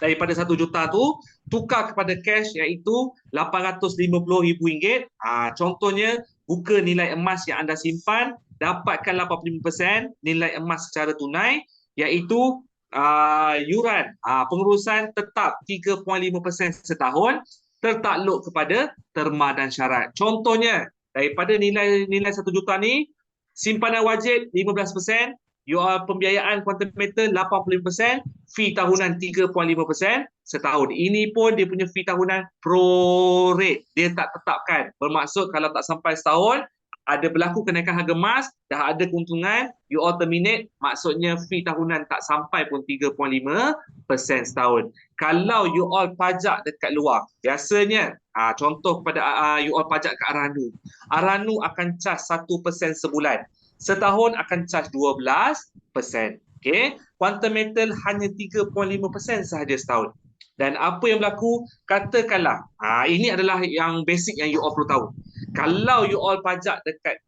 daripada 1 juta tu, tukar kepada cash iaitu RM850,000. Contohnya, buka nilai emas yang anda simpan, dapatkan 85% nilai emas secara tunai, iaitu yuran pengurusan tetap 3.5% setahun, tertakluk kepada terma dan syarat. Contohnya, daripada nilai 1 juta ni, simpanan wajib 15%, you all pembiayaan Quantometer 85%, fee tahunan 3.5% setahun. Ini pun dia punya fee tahunan pro rate, dia tak tetapkan. Bermaksud kalau tak sampai setahun, ada berlaku kenaikan harga emas, dah ada keuntungan, you all terminate, maksudnya fee tahunan tak sampai pun 3.5% setahun. Kalau you all pajak dekat luar, biasanya, contoh kepada you all pajak kat Aranu. Aranu akan charge 1% sebulan. Setahun akan charge 12%. Okay? Quantometer hanya 3.5% sahaja setahun. Dan apa yang berlaku, katakanlah, ini adalah yang basic yang you all perlu tahu. Kalau you all pajak dekat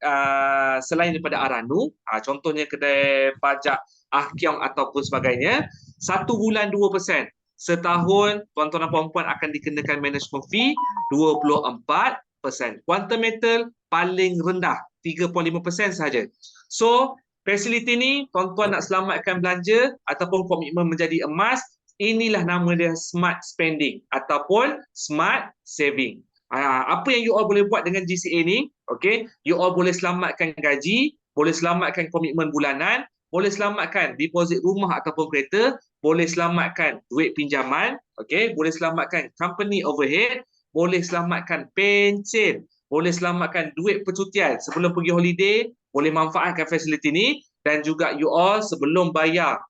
selain daripada Aranu, contohnya kedai pajak Ahkiong ataupun sebagainya, 1 bulan 2%. Setahun, tuan-tuan dan puan-puan akan dikenakan management fee 24%. Quantometer paling rendah, 3.5% sahaja. So, fasiliti ni, tuan-tuan nak selamatkan belanja ataupun komitmen menjadi emas, inilah nama dia smart spending ataupun smart saving. Apa yang you all boleh buat dengan GCA ni? Okay, you all boleh selamatkan gaji, boleh selamatkan komitmen bulanan, boleh selamatkan deposit rumah ataupun kereta, boleh selamatkan duit pinjaman, okay, boleh selamatkan company overhead, boleh selamatkan pencen, boleh selamatkan duit percutian sebelum pergi holiday, boleh manfaatkan fasiliti ni. Dan juga you all sebelum bayar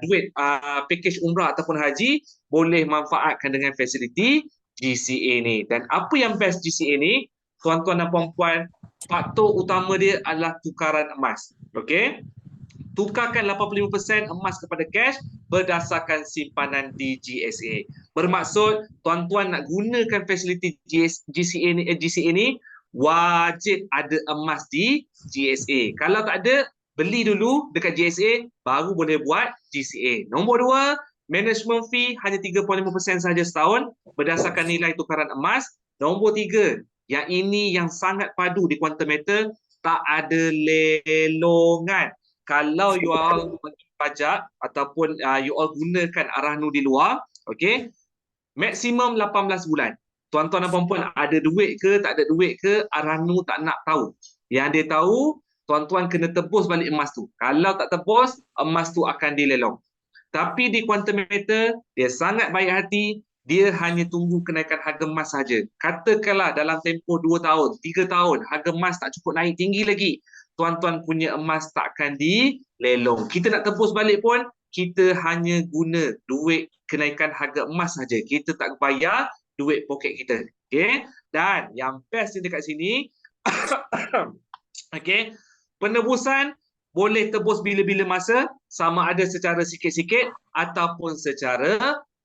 duit package umrah ataupun haji, boleh manfaatkan dengan fasiliti GCA ni. Dan apa yang best GCA ni, tuan-tuan dan puan-puan, faktor utama dia adalah tukaran emas. Okay? tukarkan 85% emas kepada cash berdasarkan simpanan di GSA. Bermaksud tuan-tuan nak gunakan fasiliti GCA ni wajib ada emas di GSA. Kalau tak ada, beli dulu dekat GSA baru boleh buat GCA. Nombor 2, management fee hanya 3.5% sahaja setahun berdasarkan nilai tukaran emas. Nombor 3, yang ini yang sangat padu di Quantum Metal, tak ada lelongan. Kalau you all bagi pajak ataupun you all gunakan Arahnu di luar, okey, maksimum 18 bulan. Tuan-tuan dan puan-puan ada duit ke tak ada duit ke, Arahnu tak nak tahu. Yang dia tahu, tuan-tuan kena tebus balik emas tu. Kalau tak tebus, emas tu akan dilelong. Tapi di Quantum Metal, dia sangat baik hati, dia hanya tunggu kenaikan harga emas saja. Katakanlah dalam tempoh 2 tahun, 3 tahun, harga emas tak cukup naik tinggi lagi, tuan-tuan punya emas takkan dilelong. Kita nak tebus balik pun, kita hanya guna duit kenaikan harga emas saja. Kita tak bayar duit poket kita. Okay? Dan yang best ni dekat sini, okay, penebusan boleh tebus bila-bila masa, sama ada secara sikit-sikit ataupun secara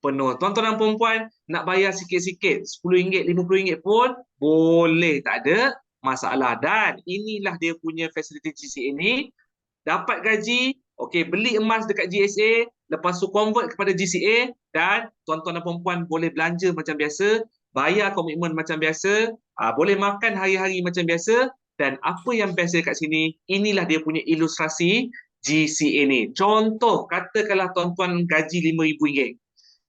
penuh. Tuan-tuan dan puan-puan, nak bayar sikit-sikit, RM10, RM50 pun boleh, tak ada masalah. Dan inilah dia punya fasiliti GCA ini. Dapat gaji, okey, beli emas dekat GSA, lepas tu convert kepada GCA, dan tuan-tuan dan puan-puan boleh belanja macam biasa, bayar komitmen macam biasa, boleh makan hari-hari macam biasa. Dan apa yang best dekat sini, inilah dia punya ilustrasi GCA ni. Contoh, katakanlah tuan-tuan gaji RM5,000.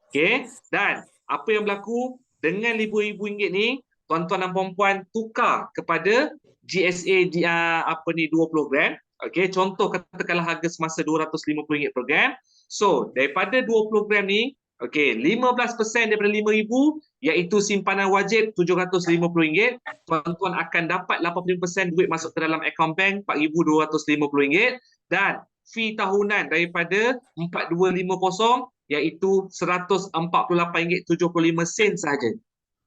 Okey, dan apa yang berlaku dengan RM5,000 ni, tuan-tuan dan puan-puan tukar kepada GSA 20 gram. Okey, contoh katakanlah harga semasa RM250 per gram. So, daripada 20 gram ni, okey, 15% daripada RM5,000 iaitu simpanan wajib RM750. Tuan-tuan akan dapat 85% duit masuk ke dalam akaun bank RM4,250 dan fee tahunan daripada 4250 iaitu RM148.75 sahaja.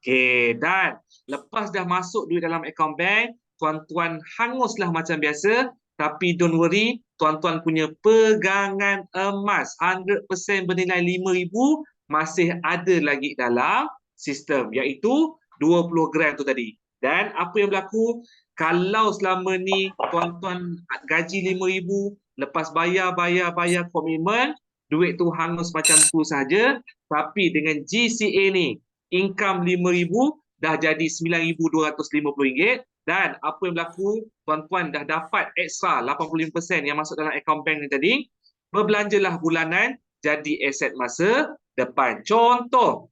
Okey, dan lepas dah masuk duit dalam akaun bank, tuan-tuan hanguslah macam biasa, tapi don't worry, tuan-tuan punya pegangan emas 100% bernilai RM5,000 masih ada lagi dalam sistem, iaitu 20 gram tu tadi. Dan apa yang berlaku, kalau selama ni tuan-tuan gaji RM5,000, lepas bayar komitmen, duit tu hangus macam tu saja. Tapi dengan GCA ni, income RM5,000 dah jadi RM9,250. Dan apa yang berlaku, tuan-tuan dah dapat ekstra 85% yang masuk dalam akaun bank ni tadi. Berbelanjalah bulanan jadi aset masa depan. Contoh,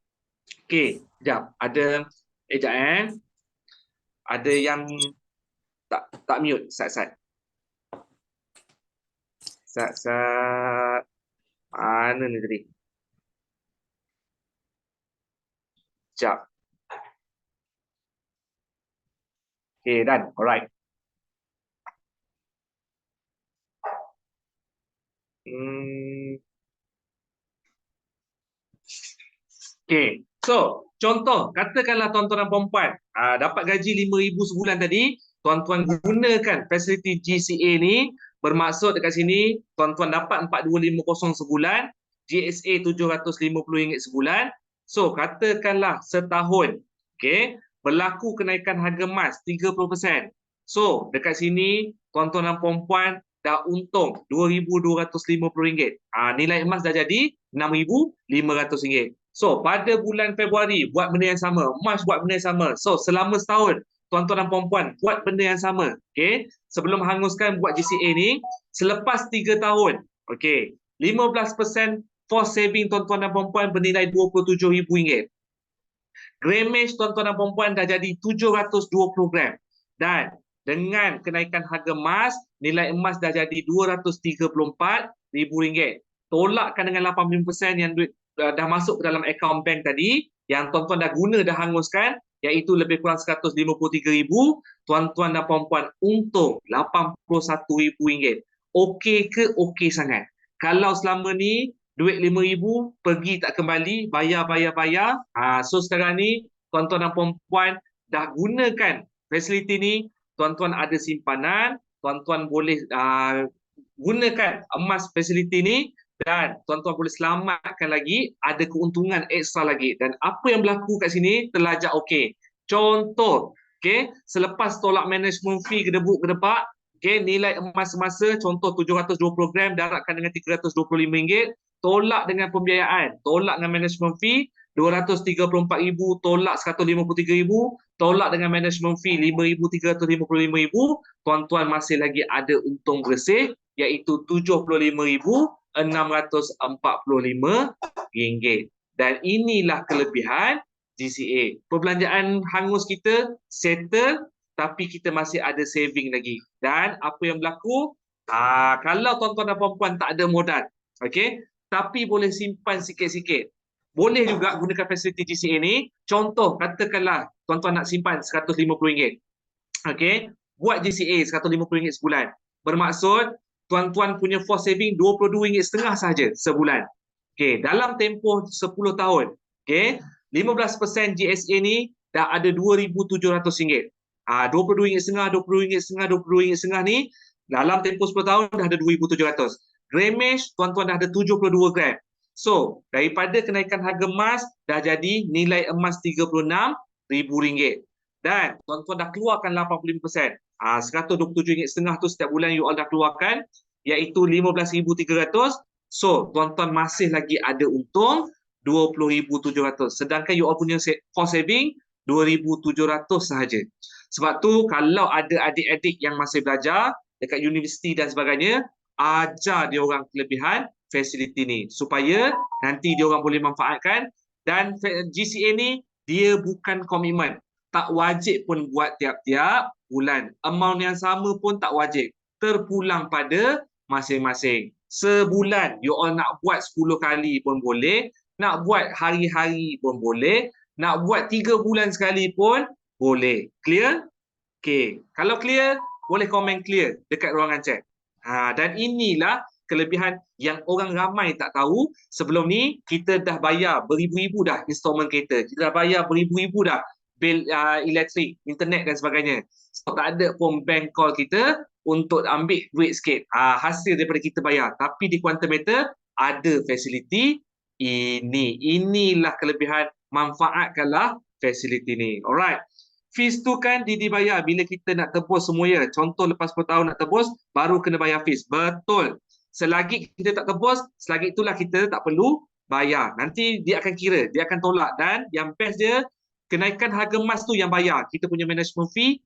okey, sekejap. Ada yang tak mute, Sat. Mana ni tadi? Sekejap. Okay, done. Alright. Okay. So, contoh, katakanlah tuan-tuan dan puan-puan dapat gaji RM5,000 sebulan tadi, tuan-tuan gunakan fasiliti GCA ni, bermaksud dekat sini, tuan-tuan dapat 4250 sebulan, GSA RM750 sebulan. So, katakanlah setahun, okay, berlaku kenaikan harga emas 30%. So, dekat sini, tuan-tuan dan puan-puan dah untung RM2,250. Nilai emas dah jadi RM6,500. So, pada bulan Februari, buat benda yang sama. Mac buat benda yang sama. So, selama setahun, tuan-tuan dan puan-puan buat benda yang sama. Okay? Sebelum hanguskan buat GCA ni, selepas 3 tahun, okay, 15% for saving tuan-tuan dan puan-puan bernilai RM27,000. Grammage tuan-tuan dan puan-puan dah jadi 720 gram. Dan dengan kenaikan harga emas, nilai emas dah jadi RM234,000. Tolakkan dengan 85% yang duit dah masuk ke dalam akaun bank tadi, yang tuan-tuan dah guna, dah hanguskan, iaitu lebih kurang RM153,000, tuan-tuan dan puan-puan untung RM81,000. Okey ke? Okey sangat. Kalau selama ni duit RM5,000 pergi tak kembali, bayar. So sekarang ni tuan-tuan dan puan-puan dah gunakan fasiliti ni, tuan-tuan ada simpanan, tuan-tuan boleh gunakan emas facility ni dan tuan-tuan boleh selamatkan lagi, ada keuntungan ekstra lagi. Dan apa yang berlaku kat sini terlajak okey. Contoh, okey, selepas tolak management fee gedebuk-gedepak, okey, nilai emas semasa contoh 720 gram darabkan dengan RM325, tolak dengan pembiayaan, tolak dengan management fee RM234,000, tolak RM153,000, tolak dengan management fee RM5,355,000, tuan-tuan masih lagi ada untung bersih iaitu RM75,645. Dan inilah kelebihan GCA. Perbelanjaan hangus kita settle tapi kita masih ada saving lagi. Dan apa yang berlaku? Kalau tuan-tuan dan puan-puan tak ada modal, okey, tapi boleh simpan sikit-sikit, boleh juga gunakan fasiliti GCA ni. Contoh, katakanlah tuan-tuan nak simpan RM150. Okey, buat GCA RM150 sebulan. Bermaksud tuan-tuan punya force saving RM22.5 sahaja sebulan. Okey, dalam tempoh 10 tahun, okey, 15% GSA ni dah ada RM2,700. RM22.5, RM22.5, RM22.5 ni dalam tempoh 10 tahun dah ada RM2,700. Grammage tuan-tuan dah ada 72 gram. So, daripada kenaikan harga emas dah jadi nilai emas RM36,000. Dan tuan-tuan dah keluarkan 85%. RM127.5 tu setiap bulan you all dah keluarkan, iaitu RM15,300. So, tuan-tuan masih lagi ada untung RM20,700. Sedangkan you all punya cost saving RM2,700 sahaja. Sebab tu kalau ada adik-adik yang masih belajar dekat universiti dan sebagainya, ajar dia orang kelebihan fasiliti ni supaya nanti dia orang boleh manfaatkan. Dan GCA ni dia bukan komitmen, tak wajib pun buat tiap-tiap bulan. Amount yang sama pun tak wajib, terpulang pada masing-masing. Sebulan you all nak buat 10 kali pun boleh, nak buat hari-hari pun boleh, nak buat 3 bulan sekali pun boleh. Clear? Okay, kalau clear boleh komen clear dekat ruangan chat. Dan inilah kelebihan yang orang ramai tak tahu. Sebelum ni kita dah bayar beribu-ribu dah installment kereta, kita dah bayar beribu-ribu dah bil elektrik, internet dan sebagainya. So, tak ada pun bank call kita untuk ambil duit sikit, hasil daripada kita bayar. Tapi di Quantum Metal ada fasiliti ini. Inilah kelebihan, manfaatkanlah fasiliti ni. Alright. Fees tu kan dibayar bila kita nak tebus semua ya. Contoh lepas 10 tahun nak tebus, baru kena bayar fees. Betul. Selagi kita tak tebus, selagi itulah kita tak perlu bayar. Nanti dia akan kira, dia akan tolak. Dan yang best dia, kenaikan harga emas tu yang bayar. Kita punya management fee,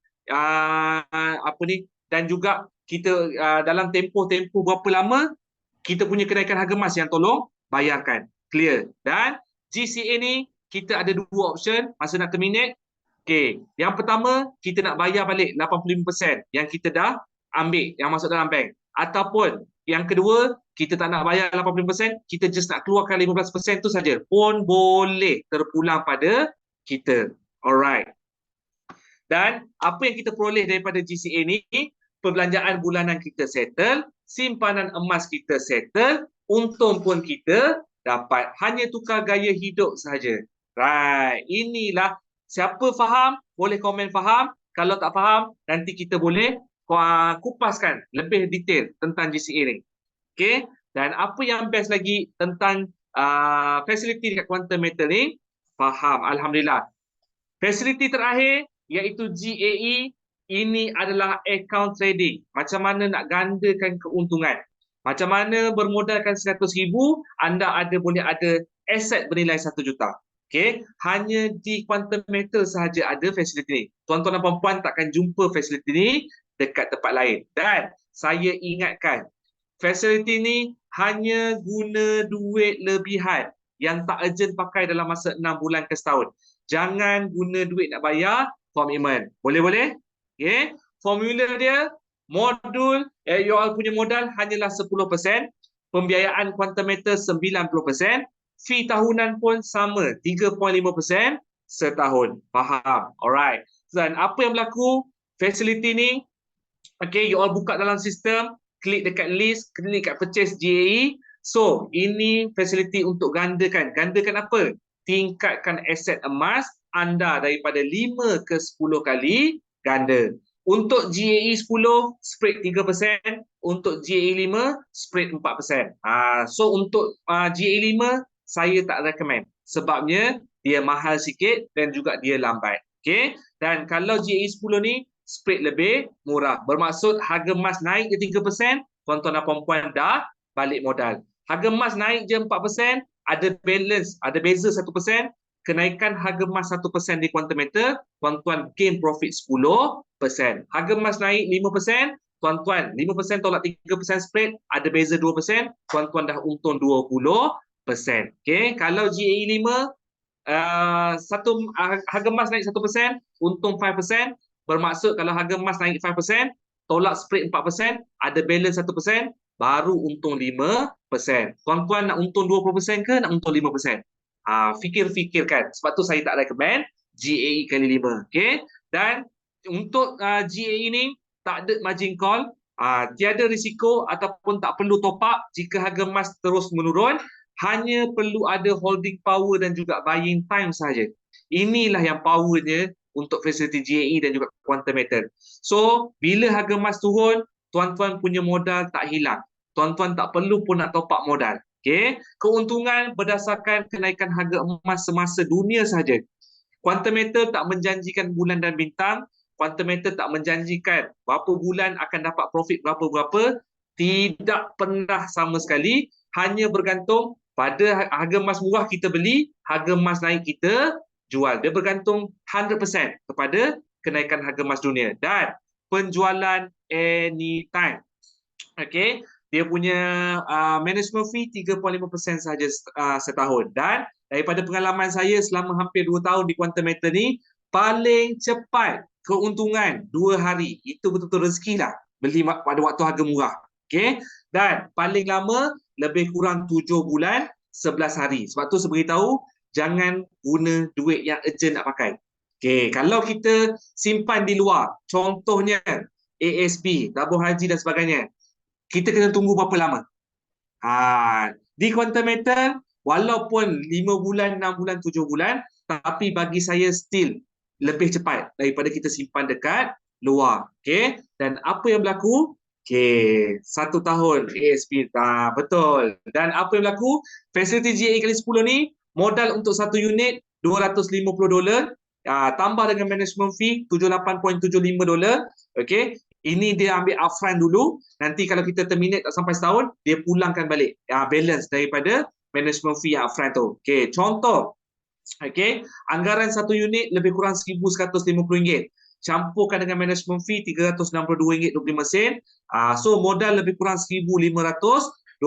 dan juga kita dalam tempoh berapa lama, kita punya kenaikan harga emas yang tolong bayarkan. Clear. Dan GCA ni, kita ada 2 option masa nak terminate. Okay. Yang pertama, kita nak bayar balik 85% yang kita dah ambil, yang masuk dalam bank. Ataupun yang kedua, kita tak nak bayar 85%, kita just nak keluarkan 15% tu saja. Pun boleh terpulang pada kita. Alright. Dan apa yang kita peroleh daripada GCA ni, perbelanjaan bulanan kita settle, simpanan emas kita settle, untung pun kita dapat. Hanya tukar gaya hidup sahaja. Right. Inilah. Siapa faham, boleh komen faham. Kalau tak faham, nanti kita boleh kupaskan lebih detail tentang GCA ni. Okay? Dan apa yang best lagi tentang fasiliti dekat Quantum Metal ni, faham. Alhamdulillah. Fasiliti terakhir, iaitu GAE, ini adalah account trading. Macam mana nak gandakan keuntungan. Macam mana bermodalkan 100,000, anda boleh ada aset bernilai 1 juta. Okay, hanya di Quantum Metal sahaja ada fasiliti ni. Tuan-tuan dan puan-puan takkan jumpa fasiliti ni dekat tempat lain. Dan saya ingatkan, fasiliti ni hanya guna duit lebihan yang tak urgent pakai dalam masa 6 bulan ke setahun. Jangan guna duit nak bayar komitmen. Boleh-boleh? Okay. Formula dia, modul, you all punya modal hanyalah 10%, pembiayaan Quantum Metal 90%, fee tahunan pun sama, 3.5% setahun. Faham? Alright. Dan apa yang berlaku? Fasiliti ni, okay, you all buka dalam sistem, klik dekat list, klik dekat purchase GAE. So, ini fasiliti untuk gandakan. Gandakan apa? Tingkatkan aset emas anda daripada 5 ke 10 kali ganda. Untuk GAE 10 spread 3%, untuk GAE 5 spread 4%. So untuk GAE 5 saya tak recommend sebabnya dia mahal sikit dan juga dia lambat. Okey. Dan kalau GAE 10 ni spread lebih murah. Bermaksud harga emas naik je 3%, tuan-tuan dan puan-puan dah balik modal. Harga emas naik je 4%, ada balance, ada beza 1%, kenaikan harga emas 1% di Quantum Metal, tuan-tuan gain profit 10%. Harga emas naik 5%, tuan-tuan 5% tolak 3% spread, ada beza 2%, tuan-tuan dah untung 20%. Okey, kalau GAE 5 harga emas naik 1%, untung 5%, bermaksud kalau harga emas naik 5%, tolak spread 4%, ada balance 1%, baru untung 5%. Tuan-tuan nak untung 20% ke nak untung 5%? Fikir-fikirkan. Sebab tu saya tak recommend GAE kali 5. Okay? Dan untuk GAE ni tak ada margin call, tiada risiko ataupun tak perlu top up jika harga emas terus menurun, hanya perlu ada holding power dan juga buying time saja. Inilah yang powernya untuk fasiliti GAE dan juga Quantum Metal. So, bila harga emas turun, tuan-tuan punya modal tak hilang. Tuan-tuan tak perlu pun nak top up modal. Okay? Keuntungan berdasarkan kenaikan harga emas semasa dunia saja. Quantum Metal tak menjanjikan bulan dan bintang. Quantum Metal tak menjanjikan berapa bulan akan dapat profit berapa-berapa. Tidak pernah sama sekali. Hanya bergantung pada harga emas murah kita beli, harga emas naik kita jual. Dia bergantung 100% kepada kenaikan harga emas dunia. Dan penjualan anytime. Okay? Dia punya management fee 3.5% saja setahun. Dan daripada pengalaman saya selama hampir 2 tahun di Quantum Metal ni, paling cepat keuntungan 2 hari. Itu betul-betul rezeki lah. Beli pada waktu harga murah. Okay? Dan paling lama lebih kurang 7 bulan 11 hari. Sebab tu saya beritahu jangan guna duit yang urgent nak pakai. Okay, kalau kita simpan di luar, contohnya ASP, tabung haji dan sebagainya, kita kena tunggu berapa lama? Di Quantum Metal, walaupun 5 bulan, 6 bulan, 7 bulan, tapi bagi saya still lebih cepat daripada kita simpan dekat luar. Okay? Dan apa yang berlaku? Okay, 1 tahun ASP, betul. Dan apa yang berlaku? Fasiliti GAE kali 10 ni, modal untuk 1 unit $250, tambah dengan management fee $78.75. Okay? Ini dia ambil upfront dulu. Nanti kalau kita terminate tak sampai setahun, dia pulangkan balik balance daripada management fee yang upfront tu. Okay, contoh. Okay, anggaran 1 unit lebih kurang RM1,150. Campurkan dengan management fee RM362.25. So modal lebih kurang RM1,512.25.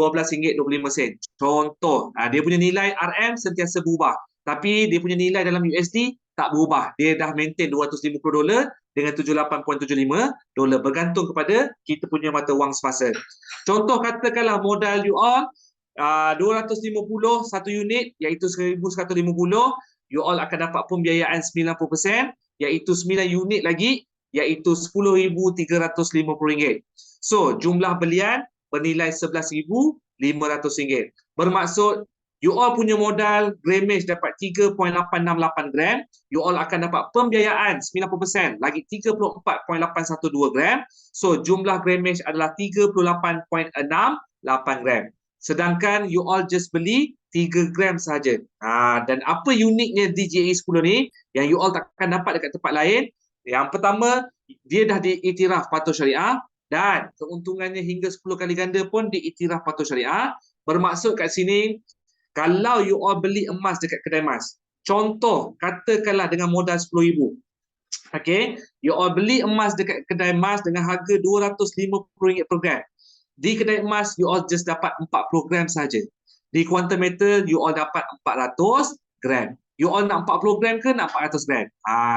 Contoh, dia punya nilai RM sentiasa berubah. Tapi dia punya nilai dalam USD tak berubah. Dia dah maintain $250 dengan $78.75, bergantung kepada kita punya mata wang semasa. Contoh katakanlah modal you all 250 1 unit iaitu 1,150, you all akan dapat pembiayaan 90%, iaitu 9 unit lagi, iaitu RM10,350. So, jumlah belian bernilai RM11,500. Bermaksud, you all punya modal grammage dapat 3.868 gram, you all akan dapat pembiayaan 90% lagi 34.812 gram. So, jumlah grammage adalah 38.68 gram. Sedangkan you all just beli 3 gram saja. Dan apa uniknya di GAE 10 ni yang you all takkan dapat dekat tempat lain? Yang pertama, dia dah diiktiraf patuh syariah dan keuntungannya hingga 10 kali ganda pun diiktiraf patuh syariah. Bermaksud kat sini, kalau you all beli emas dekat kedai emas, contoh katakanlah dengan modal RM10,000. Okay, you all beli emas dekat kedai emas dengan harga RM250 per gram. Di kedai emas, you all just dapat 40 gram saja. Di Quantum Metal, you all dapat 400 gram. You all nak 40 gram ke nak 400 gram?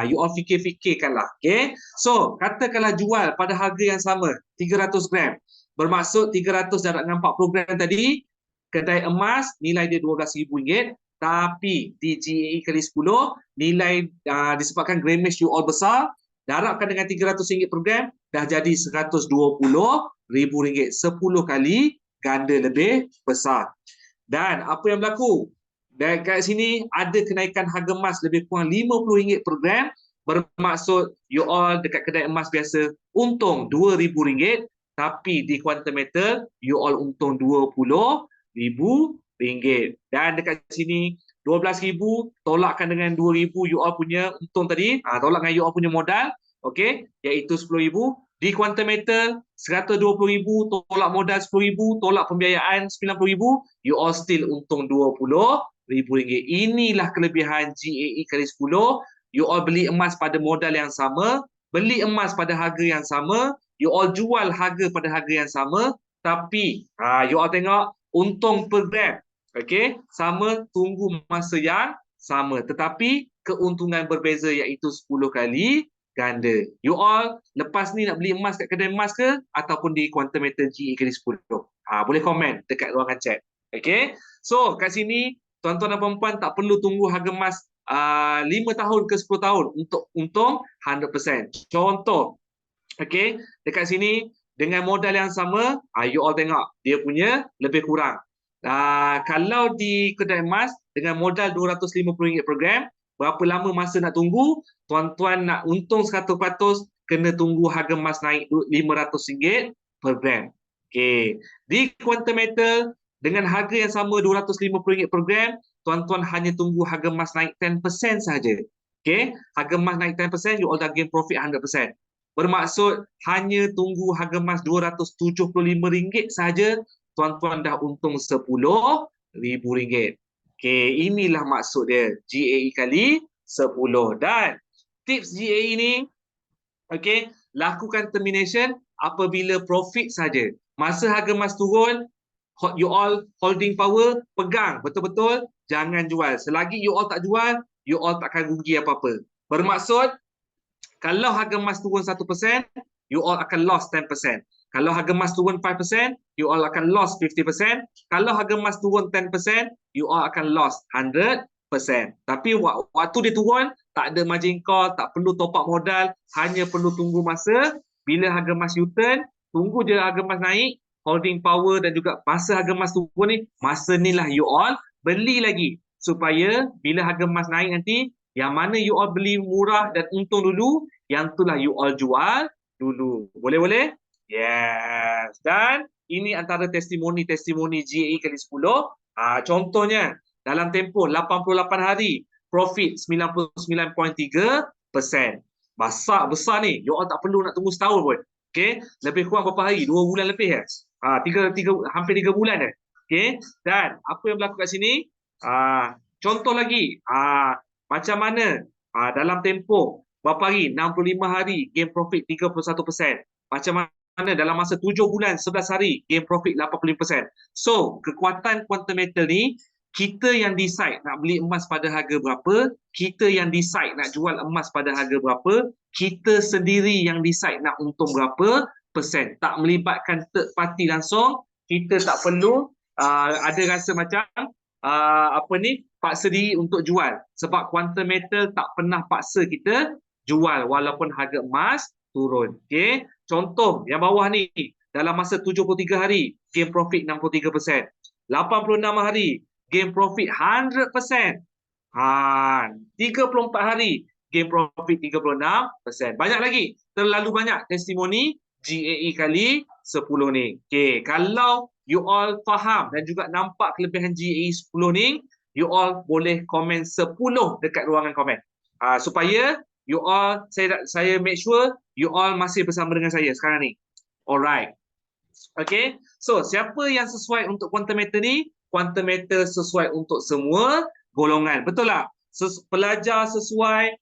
You all fikir-fikirkanlah. Okay? So, katakanlah jual pada harga yang sama, 300 gram. Bermaksud 300 darab dengan 40 gram tadi, kedai emas nilai dia RM12,000. Tapi di GAE kali 10, nilai disebabkan grammage you all besar, darabkan dengan RM300 per gram, dah jadi RM120,000. 10 kali ganda lebih besar. Dan apa yang berlaku? Dekat sini ada kenaikan harga emas lebih kurang RM50 per gram Bermaksud you all dekat kedai emas biasa untung RM2,000, tapi di Quantum Metal you all untung RM20,000. Dan dekat sini 12,000 tolakkan dengan 2,000 you all punya untung tadi, tolak dengan you all punya modal, okey, iaitu 10,000. Di Quantum Metal 120,000 tolak modal 10,000, tolak pembiayaan 90,000, you all still untung RM20,000. Inilah kelebihan GAE kali 10. You all beli emas pada modal yang sama, beli emas pada harga yang sama, you all jual harga pada harga yang sama, tapi you all tengok untung per gram, okey, sama, tunggu masa yang sama, tetapi keuntungan berbeza iaitu 10 kali ganda. You all lepas ni nak beli emas kat kedai emas ke ataupun di Quantum Metal GE kali 10? Boleh komen dekat ruangan chat. Okey. So kat sini tuan-tuan dan puan-puan tak perlu tunggu harga emas 5 tahun ke 10 tahun untuk untung 100%. Contoh, okey, dekat sini dengan modal yang sama, you all tengok dia punya lebih kurang. Kalau di kedai emas dengan modal RM250 per gram, berapa lama masa nak tunggu? Tuan-tuan nak untung 100%, kena tunggu harga emas naik RM500 per gram. Okey. Di Quantum Metal dengan harga yang sama RM250 per gram, tuan-tuan hanya tunggu harga emas naik 10% saja. Okey, harga emas naik 10%, you all dah gain profit 100%. Bermaksud hanya tunggu harga emas RM275 saja, tuan-tuan dah untung RM10,000. Okey, inilah maksud dia GAE kali 10. Dan tips GAE ni, okey, lakukan termination apabila profit saja. Masa harga emas turun, you all holding power, pegang betul-betul, jangan jual. Selagi you all tak jual, you all takkan rugi apa-apa. Bermaksud kalau harga emas turun 1%, you all akan loss 10%. Kalau harga emas turun 5%, you all akan loss 50%. Kalau harga emas turun 10%, you all akan loss 100%. Tapi waktu dia turun, tak ada margin call, tak perlu top up modal, hanya perlu tunggu masa. Bila harga emas U-turn, tunggu je harga emas naik, holding power dan juga masa harga emas turun ni, masa ni lah you all beli lagi. Supaya bila harga emas naik nanti, yang mana you all beli murah dan untung dulu, yang itulah you all jual dulu. Boleh-boleh? Yes. Dan ini antara testimoni-testimoni GAE kali 10. Contohnya, dalam tempoh 88 hari, profit 99.3%. Besar ni. You all tak perlu nak tunggu setahun pun. Okay? Lebih kurang berapa hari? 2 bulan lebih ya? Hampir 3 bulan dah. Okay? Dan apa yang berlaku kat sini? Contoh lagi. Macam mana dalam tempoh berapa hari? 65 hari, gain profit 31%. Macam mana dalam masa 7 bulan, 11 hari, gain profit 85%. So, kekuatan Quantum Metal ni, kita yang decide nak beli emas pada harga berapa, kita yang decide nak jual emas pada harga berapa, kita sendiri yang decide nak untung berapa persen. Tak melibatkan third party langsung, kita tak perlu ada rasa macam paksa diri untuk jual. Sebab Quantum Metal tak pernah paksa kita jual walaupun harga emas turun. Okay? Contoh yang bawah ni, dalam masa 73 hari, gain profit 63%. 86 hari, gain profit 100%. 34 hari, gain profit 36%. Banyak lagi, terlalu banyak testimoni GAE kali 10 ni. Okay, kalau you all faham dan juga nampak kelebihan GAE 10 ni, you all boleh komen 10 dekat ruangan komen. Supaya you all, saya make sure you all masih bersama dengan saya sekarang ni. Alright. Okay. So, siapa yang sesuai untuk Quantum Metal ni? Quantum Metal sesuai untuk semua golongan. Betul tak? Pelajar sesuai,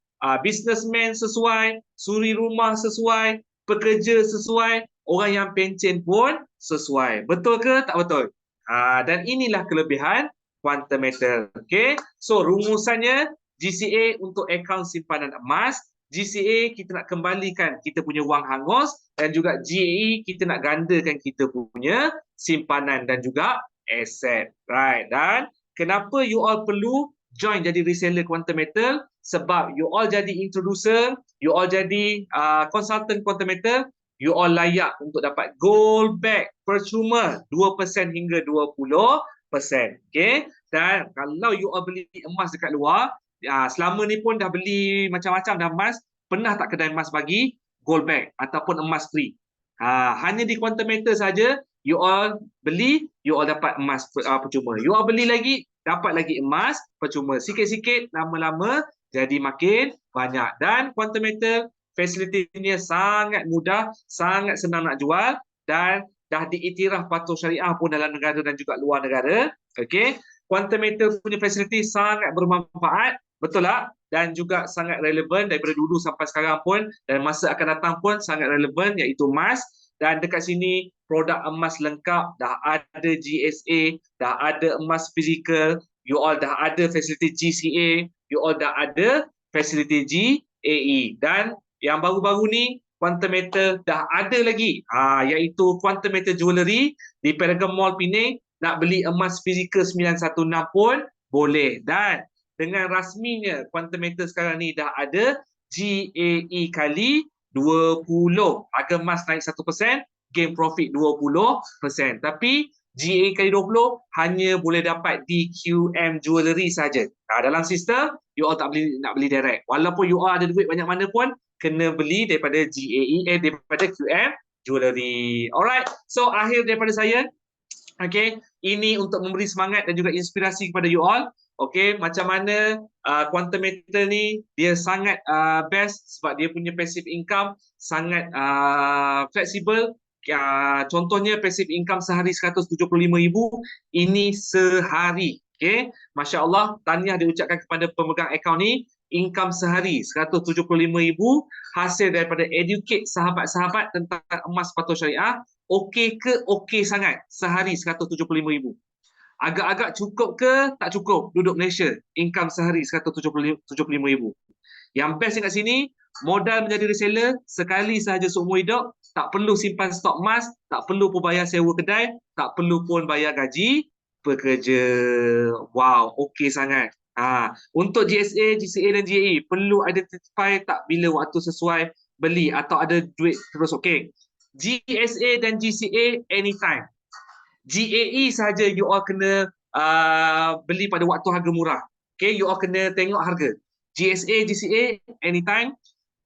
businessman sesuai, suri rumah sesuai, pekerja sesuai, orang yang pencen pun sesuai. Betul ke? Tak betul? Dan inilah kelebihan Quantum Metal. Okay. So, rumusannya, GCA untuk akaun simpanan emas, GCA kita nak kembalikan kita punya wang hangus, dan juga GAE kita nak gandakan kita punya simpanan dan juga aset. Right. Dan kenapa you all perlu join jadi reseller Quantum Metal? Sebab you all jadi introducer, you all jadi consultant Quantum Metal, you all layak untuk dapat gold back percuma 2% hingga 20%. Okay. Dan kalau you all beli emas dekat luar, selama ni pun dah beli macam-macam dah emas, pernah tak kedai emas bagi gold bag ataupun emas free. Hanya di Quantum Metal saja, you all beli, you all dapat emas percuma. You all beli lagi, dapat lagi emas percuma. Sikit-sikit, lama-lama jadi makin banyak. Dan Quantum Metal fasilitinya sangat mudah, sangat senang nak jual dan dah diiktiraf patuh syariah pun dalam negara dan juga luar negara. Okey. Quantum Metal punya fasiliti sangat bermanfaat, betul tak? Dan juga sangat relevan daripada dulu sampai sekarang pun, dan masa akan datang pun sangat relevan, iaitu emas. Dan dekat sini produk emas lengkap, dah ada GSA, dah ada emas fizikal, you all dah ada fasiliti GCA, you all dah ada fasiliti GAE. Dan yang baru-baru ni Quantum Metal dah ada lagi, iaitu Quantum Metal Jewellery di Paragon Mall Penang. Nak beli emas fizikal 916 pun boleh. Dan dengan rasminya Quantum Metal sekarang ni dah ada GAE kali 20. Harga emas naik 1%, gain profit 20%. Tapi GAE kali 20 hanya boleh dapat di QM Jewellery saja. Dalam sistem, you all tak nak beli direct. Walaupun you all ada duit banyak mana pun, kena beli daripada GAE, daripada QM Jewellery. Alright, so akhir daripada saya. Okay, ini untuk memberi semangat dan juga inspirasi kepada you all. Okay, macam mana Quantum Metal ni dia sangat best sebab dia punya passive income sangat fleksibel. Contohnya passive income sehari 175,000, ini sehari. Okay, Masya Allah, tahniah diucapkan kepada pemegang akaun ni. Income sehari 175,000 hasil daripada educate sahabat-sahabat tentang emas patuh syariah. Okey ke? Okey sangat. Sehari 175,000. Agak-agak cukup ke? Tak cukup. Duduk Malaysia, income sehari 175,000. Yang best kat sini, modal menjadi reseller sekali sahaja seumur hidup. Tak perlu simpan stok emas, tak perlu pun bayar sewa kedai, tak perlu pun bayar gaji pekerja. Wow, okey sangat. Untuk GSA, GCA dan GAE perlu identify tak bila waktu sesuai beli atau ada duit terus. Okey. GSA dan GCA anytime. GAE saja you all kena beli pada waktu harga murah. Okay, you all kena tengok harga. GSA, GCA anytime.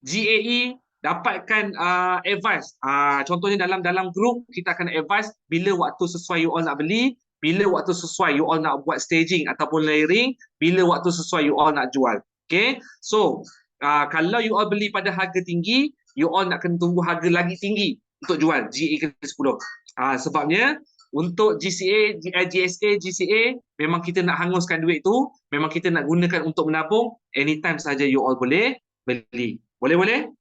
GAE dapatkan advice. Contohnya dalam grup kita akan advice bila waktu sesuai you all nak beli, bila waktu sesuai you all nak buat staging ataupun layering, bila waktu sesuai you all nak jual. Okay, so kalau you all beli pada harga tinggi, you all nak kena tunggu harga lagi tinggi untuk jual GA ke 10. Sebabnya untuk GCA, GSA, GCA memang kita nak hanguskan duit tu, memang kita nak gunakan untuk menabung, anytime saja you all boleh beli. Boleh?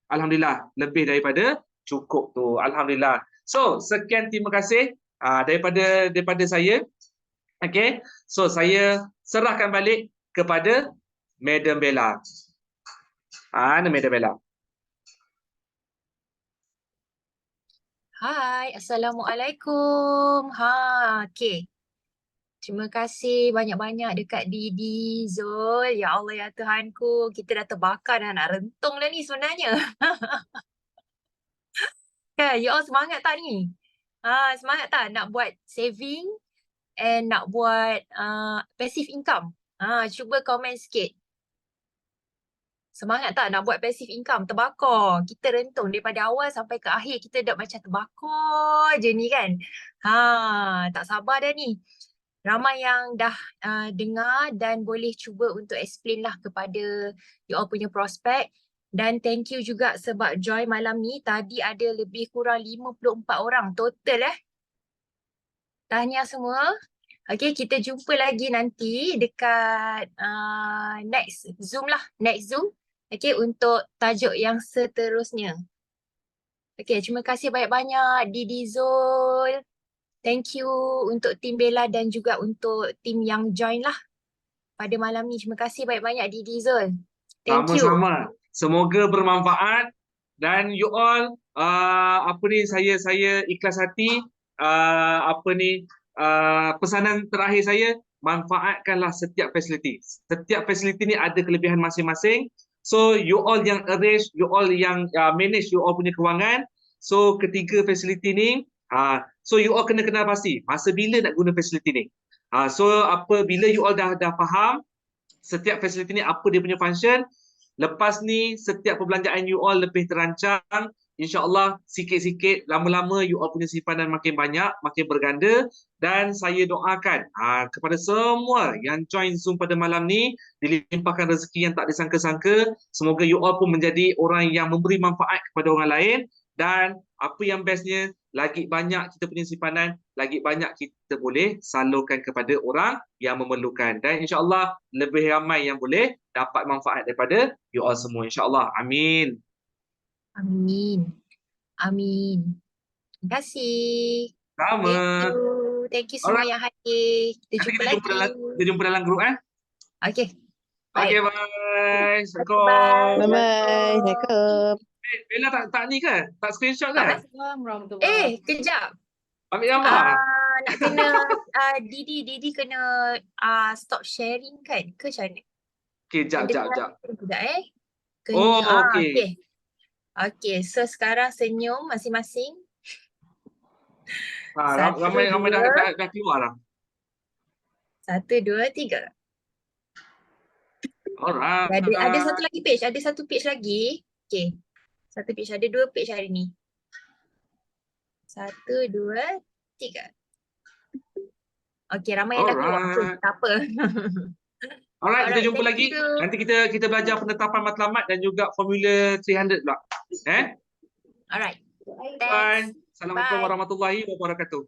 Alhamdulillah, lebih daripada cukup tu. Alhamdulillah. So, sekian, terima kasih daripada saya. Okay, so saya serahkan balik kepada Madam Bella. Madam Bella. Hai, Assalamualaikum. Okay. Terima kasih banyak-banyak dekat Didi, Zul. Ya Allah, ya Tuhanku. Kita dah terbakar dah nak rentung dah ni sebenarnya. Kan, you all semangat tak ni? Semangat tak nak buat saving and nak buat passive income? Cuba komen sikit. Semangat tak nak buat passive income? Terbakar. Kita rentung daripada awal sampai ke akhir. Kita dah macam terbakar je ni kan. Tak sabar dah ni. Ramai yang dah dengar dan boleh cuba untuk explain lah kepada you all punya prospek. Dan thank you juga sebab join malam ni. Tadi ada lebih kurang 54 orang total Tahniah semua. Okay, kita jumpa lagi nanti dekat next Zoom lah. Next Zoom. Okay, untuk tajuk yang seterusnya. Okay, terima kasih banyak-banyak Didi, Zul. Thank you untuk tim Bella dan juga untuk tim yang join lah pada malam ni. Terima kasih banyak-banyak Didi, Zul. Thank you. Sama-sama. Semoga bermanfaat dan you all saya ikhlas hati pesanan terakhir saya, manfaatkanlah setiap fasiliti. Setiap fasiliti ni ada kelebihan masing-masing. So you all yang arrange, you all yang manage you all punya kewangan. So ketiga fasiliti ni, so you all kena kenal pasti masa bila nak guna fasiliti ni. So apabila you all dah faham setiap fasiliti ni apa dia punya function, Lepas ni setiap perbelanjaan you all lebih terancang. InsyaAllah sikit-sikit lama-lama you all punya simpanan makin banyak, makin berganda. Dan saya doakan kepada semua yang join Zoom pada malam ni, dilimpahkan rezeki yang tak disangka-sangka. Semoga you all pun menjadi orang yang memberi manfaat kepada orang lain. Dan apa yang bestnya, lagi banyak kita punya simpanan, lagi banyak kita boleh salurkan kepada orang yang memerlukan. Dan insyaAllah lebih ramai yang boleh dapat manfaat daripada you all semua. InsyaAllah. Amin. Amin. Amin. Terima kasih. Sama. Thank you. Thank you semua Alright. yang hadir. Kita Nanti jumpa kita lagi. jumpa dalam grup Okay. Okay, Baik. bye. Assalamualaikum. Bye. Bye-bye. Assalamualaikum. Bella tak ni ke? Tak screenshot kan? Kejap. Ambil gambar. Nak kena Didi kena stop sharing kan? Ke macam mana? Okay, jap. Kejap. Kena, Oh, okay. Okay, so sekarang senyum masing-masing. Ramai dah keluar lah. 1, 2, 3. Alright. Ada satu lagi page, ada satu page lagi. Okay. Satu page, ada 2 page hari ni. 1, 2, 3. Okay, ramai yang dah keluar. Okay, tak apa. Alright, kita jumpa thank lagi. you. Nanti kita belajar penetapan matlamat dan juga formula 300 pula. Alright. Bye. Thanks. Assalamualaikum Bye. warahmatullahi wabarakatuh.